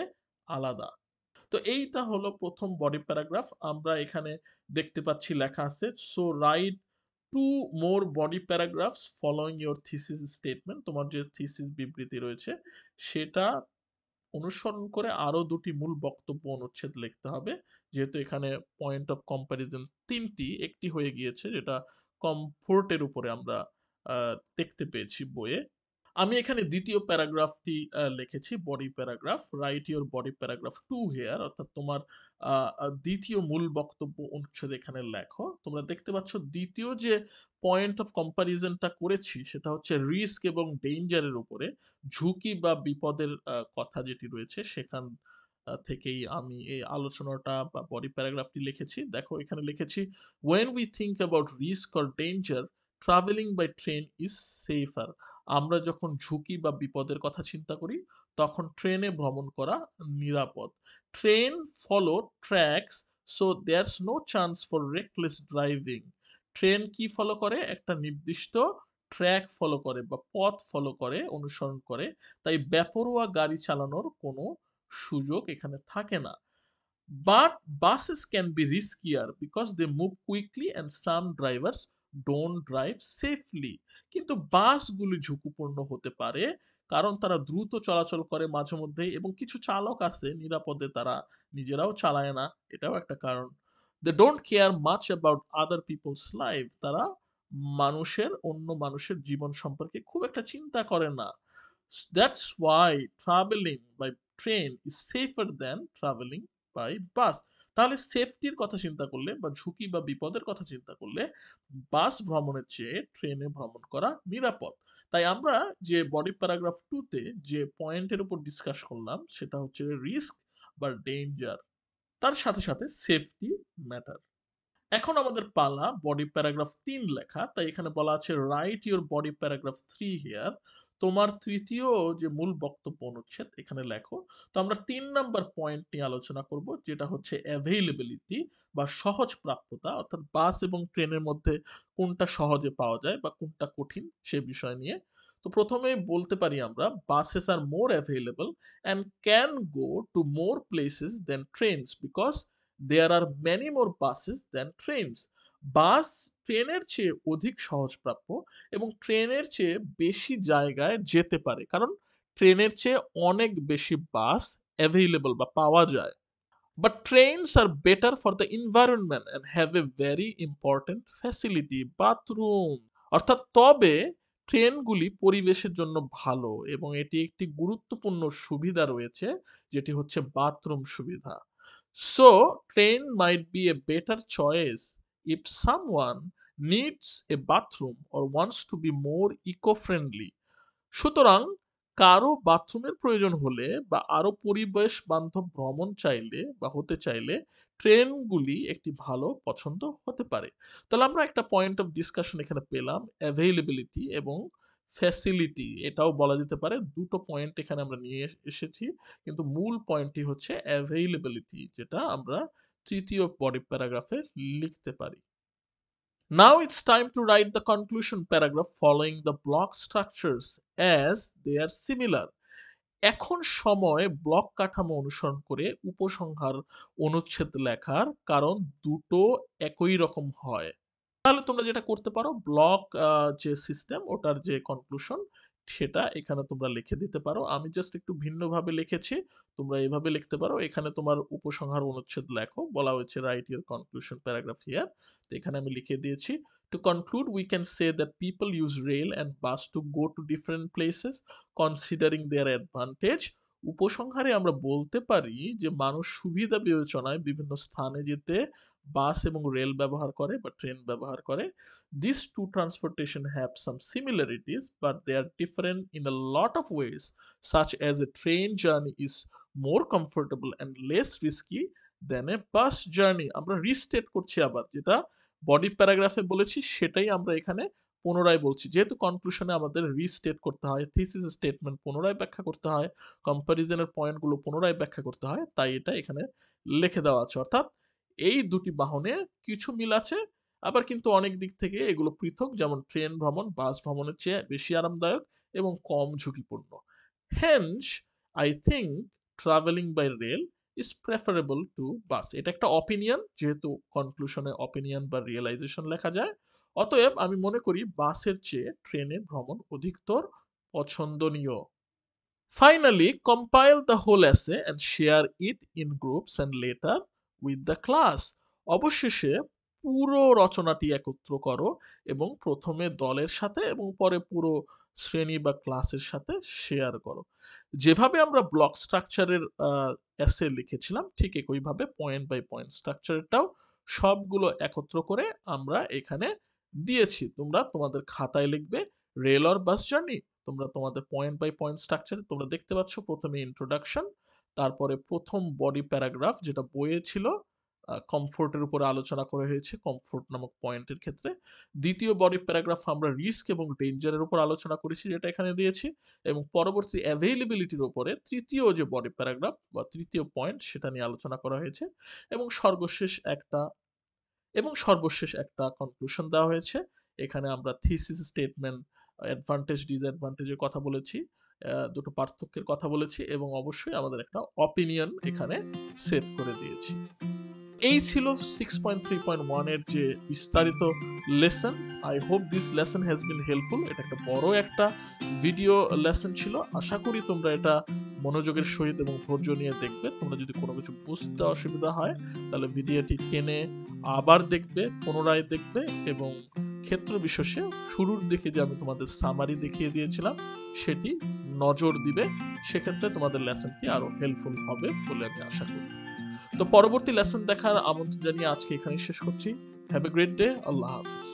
আলাদা। তো এইটা হলো প্রথম বডি প্যারাগ্রাফ। আমরা এখানে দেখতে পাচ্ছি লেখা আছে, so right two more body paragraphs following your thesis statement. তোমার যে থিসিস বিবৃতি রয়েছে সেটা অনুসরণ করে আরো দুটি মূল বক্তব্য অনুচ্ছেদ লিখতে হবে, যেহেতু এখানে পয়েন্ট অফ কম্প্যারিজন তিনটি, একটি হয়ে গিয়েছে যেটা কমফোর্টের উপরে আমরা দেখতে পেয়েছি বইয়ে। আমি এখানে দ্বিতীয় প্যারাগ্রাফটি লিখেছি body paragraph, write your body paragraph two here, অর্থাৎ তোমার দ্বিতীয় মূল বক্তব্য অনুচ্ছেদ এখানে লেখো। তোমরা দেখতে পাচ্ছ দ্বিতীয় যে পয়েন্ট অফ কম্প্যারিজনটা করেছি সেটা হচ্ছে রিস্ক এবং ডেঞ্জারের উপরে, ঝুঁকি বা বিপদের কথা যেটি রয়েছে সেখান থেকেই আমি এই আলোচনাটা বা বডি প্যারাগ্রাফটি লিখেছি। দেখো এখানে লিখেছি, when we think about risk or danger, traveling by train is safer. আমরা যখন ঝুঁকি বা বিপদের কথা চিন্তা করি তখন ট্রেনে ভ্রমণ করা নিরাপদ। Train follow tracks, so there's no chance for reckless driving. Train কি ফলো করে? একটা নির্দিষ্ট ট্র্যাক ফলো করে বা পথ ফলো করে, অনুসরণ করে, তাই বেপরোয়া গাড়ি চালানোর কোনো সুযোগ এখানে থাকে না। But buses can be riskier because they move quickly and some drivers don't drive safely. কিন্তু বাসগুলি ঝুঁকিপূর্ণ হতে পারে কারণ তারা দ্রুত চলাচল করে মাঝে মধ্যেই, এবং কিছু চালক আছে নিরাপদে তারা নিজেরাও চালায় না, এটাও একটা কারণ। They don't care much about other people's life. তারা অন্য মানুষের জীবন সম্পর্কে খুব একটা চিন্তা করে না। That's why traveling by train is safer than traveling by bus. তাহলে সেফটির কথা চিন্তা করলে বা ঝুঁকি বা বিপদের কথা চিন্তা করলে বাস ভ্রমণের চেয়ে ট্রেনে ভ্রমণ করা নিরাপদ। তাই আমরা যে বডি প্যারাগ্রাফ 2 তে যে পয়েন্টের উপর ডিসকাস করলাম সেটা হচ্ছে রিস্ক বা ডেঞ্জার, তার সাথে সাথে সেফটি ম্যাটার। এখন আমাদের পালা বডি প্যারাগ্রাফ 3 লেখা, তাই এখানে বলা আছে right your body paragraph 3 here. তোমার তৃতীয় যে মূল বক্তব্য অনুচ্ছেদ এখানে লেখো। তো আমরা 3 নাম্বার পয়েন্ট নিয়ে আলোচনা করব, যেটা হচ্ছে অ্যাভেইলেবিলিটি বা সহজ প্রাপ্যতা, অর্থাৎ বাস এবং ট্রেনের মধ্যে কোনটা সহজে পাওয়া যায় বা কোনটা কঠিন সে বিষয় নিয়ে। তো প্রথমে বলতে পারি আমরা buses are more available and can go to more places than trains because there are many more buses than trains. Bus ট্রেনের চেয়ে অধিক সহজপ্রাপ্য এবং ট্রেনের চেয়ে বেশি জায়গায় যেতে পারে, কারণ ট্রেনের চেয়ে অনেক বেশি বাস অ্যাভেইলেবল বা পাওয়া যায়। But trains are better for the environment and have a very important facility, bathroom. অর্থাৎ তবে ট্রেনগুলি পরিবেশের জন্য ভালো এবং এটি একটি গুরুত্বপূর্ণ সুবিধা রয়েছে, যেটি হচ্ছে বাথরুম সুবিধা। So, train might be a better choice if someone needs a bathroom or wants to be more eco-friendly. সুতরাং কারো বাথরুমের প্রয়োজন হলে বা আরো পরিবেশ বান্ধব ভ্রমণ চাইলে বা হতে চাইলে ট্রেনগুলি একটি ভালো পছন্দ হতে পারে। তাহলে আমরা একটা পয়েন্ট অফ ডিসকাশন এখানে পেলাম, অ্যাভেইলেবিলিটি এবং ফ্যাসিলিটি, এটাও বলা যেতে পারে। দুটো পয়েন্ট এখানে আমরা নিয়ে এসেছি, কিন্তু মূল পয়েন্টটি হচ্ছে অ্যাভেইলেবিলিটি, যেটা আমরা তৃতীয় বডি প্যারাগ্রাফে লিখতে পারি। Now it's time to write the conclusion paragraph following the block structures as they are similar. এখন সময় ব্লক কাঠামো অনুসরণ করে উপসংহার অনুচ্ছেদ লেখার, কারণ দুটো একই রকম হয়। তাহলে তোমরা যেটা করতে পারো, ব্লক যে সিস্টেম ওটার যে কনক্লুশন সেটা এখানে তোমরা লিখে দিতে পারো। আমি জাস্ট একটু ভিন্নভাবে লিখেছি, তোমরা এইভাবে লিখতে পারো। এখানে তোমার উপসংহার অনুচ্ছেদ লেখো, বলা হয়েছে write your conclusion paragraph here. তো এখানে আমি লিখে দিয়েছি, to conclude we can say that people use rail and bus to go to different places considering their advantage. উপসংহারে আমরা বলতে পারি যে মানুষ সুবিধা বিবেচনায় বিভিন্ন স্থানে যেতে বাস এবং রেল ব্যবহার করে বা ট্রেন ব্যবহার করে। These two transportation have some similarities, but they are different in a lot of ways, such as a train journey is more comfortable and less risky than a bus journey. আমরা রিস্টেট করছি আবার, যেটা বডি প্যারাগ্রাফে বলেছি সেটাই আমরা এখানে পুনরায় বলছি, যেহেতু কনক্লুশনে আমাদের রিস্টেট করতে হয়, থিসিস স্টেটমেন্ট পুনরায় ব্যাখ্যা করতে হয়, কম্প্যারিজনের পয়েন্টগুলো পুনরায় ব্যাখ্যা করতে হয়, তাই এটা এখানে লিখে দেওয়া আছে। অর্থাৎ এই দুটি বাহনে কিছু মিল আছে, আবার কিন্তু অনেক দিক থেকে এগুলো পৃথক, যেমন ট্রেন ভ্রমণ বাস ভ্রমণের চেয়ে বেশি আরামদায়ক এবং কম ঝুঁকিপূর্ণ। Hence I think travelling by rail is preferable to bus. এটা একটা অপিনিয়ন, যেহেতু কনক্লুশনে অপিনিয়ন বা রিয়েলাইজেশন লেখা যায়, অতএব আমি মনে করি বাসের চেয়ে ট্রেনে ভ্রমণ অধিকতর পছন্দনীয়। Finally, compile the whole essay and share it in groups and later with the class. অবশেষে পুরো রচনাটি একত্র করো এবং প্রথমে দলের সাথে এবং পরে পুরো শ্রেণী বা ক্লাসের সাথে শেয়ার করো। যেভাবে আমরা ব্লক স্ট্রাকচারের এসে লিখেছিলাম ঠিক একইভাবে পয়েন্ট বাই পয়েন্ট স্ট্রাকচারটাও সবগুলো একত্র করে আমরা এখানে দিয়েছি। তোমরা তোমাদের খাতায় লিখবে রেল অর বাস জার্নি। তোমরা তোমাদের পয়েন্ট বাই পয়েন্ট স্ট্রাকচার তোমরা দেখতে পাচ্ছ প্রথমে ইন্ট্রোডাকশন, তারপরে প্রথম বডি প্যারাগ্রাফ যেটা বইয়ে ছিল কমফোর্টের উপরে আলোচনা করা হয়েছে কমফোর্ট নামক পয়েন্টের ক্ষেত্রে। দ্বিতীয় বডি প্যারাগ্রাফ আমরা রিস্ক এবং ডেঞ্জারের উপর আলোচনা করেছি যেটা এখানে দিয়েছি, এবং পরবর্তী অ্যাভেইলেবিলিটির উপরে তৃতীয় যে বডি প্যারাগ্রাফ বা তৃতীয় পয়েন্ট সেটা নিয়ে আলোচনা করা হয়েছে, এবং সর্বশেষ একটা কনক্লুশন দেওয়া হয়েছে। এখানে আমরা থিসিস স্টেটমেন্ট, অ্যাডভান্টেজ ডিসঅ্যাডভান্টেজের কথা বলেছি, দুটো পার্থক্যের কথা বলেছি, এবং অবশ্যই আমাদের একটা অপিনিয়ন এখানে সেট করে দিয়েছি। এই ছিল 6.3.1 এর যে বিস্তারিত lesson. I hope this lesson has been helpful. এটা একটা বড় একটা ভিডিও লেসন ছিল। আশা করি তোমরা এটা মনোযোগের সহিত এবং ধৈর্য নিয়ে দেখবে। তোমরা যদি কোনো কিছু বুঝতে অসুবিধা হয় তাহলে ভিডিওটি টেনে আবার দেখবে, পুনরায় দেখবে, এবং ক্ষেত্র বিশেষে শুরুর দিকে যে আমি তোমাদের সামারি দেখিয়ে দিয়েছিলাম সেটি নজর দিবে। সেক্ষেত্রে তোমাদের লেসনটি আরো হেল্পফুল হবে বলে আমি আশা করি। তো পরবর্তী লেসন দেখার আমন্ত্রণ জানিয়ে আজকে এখানেই শেষ করছি। Have a great day. Allah Hafiz.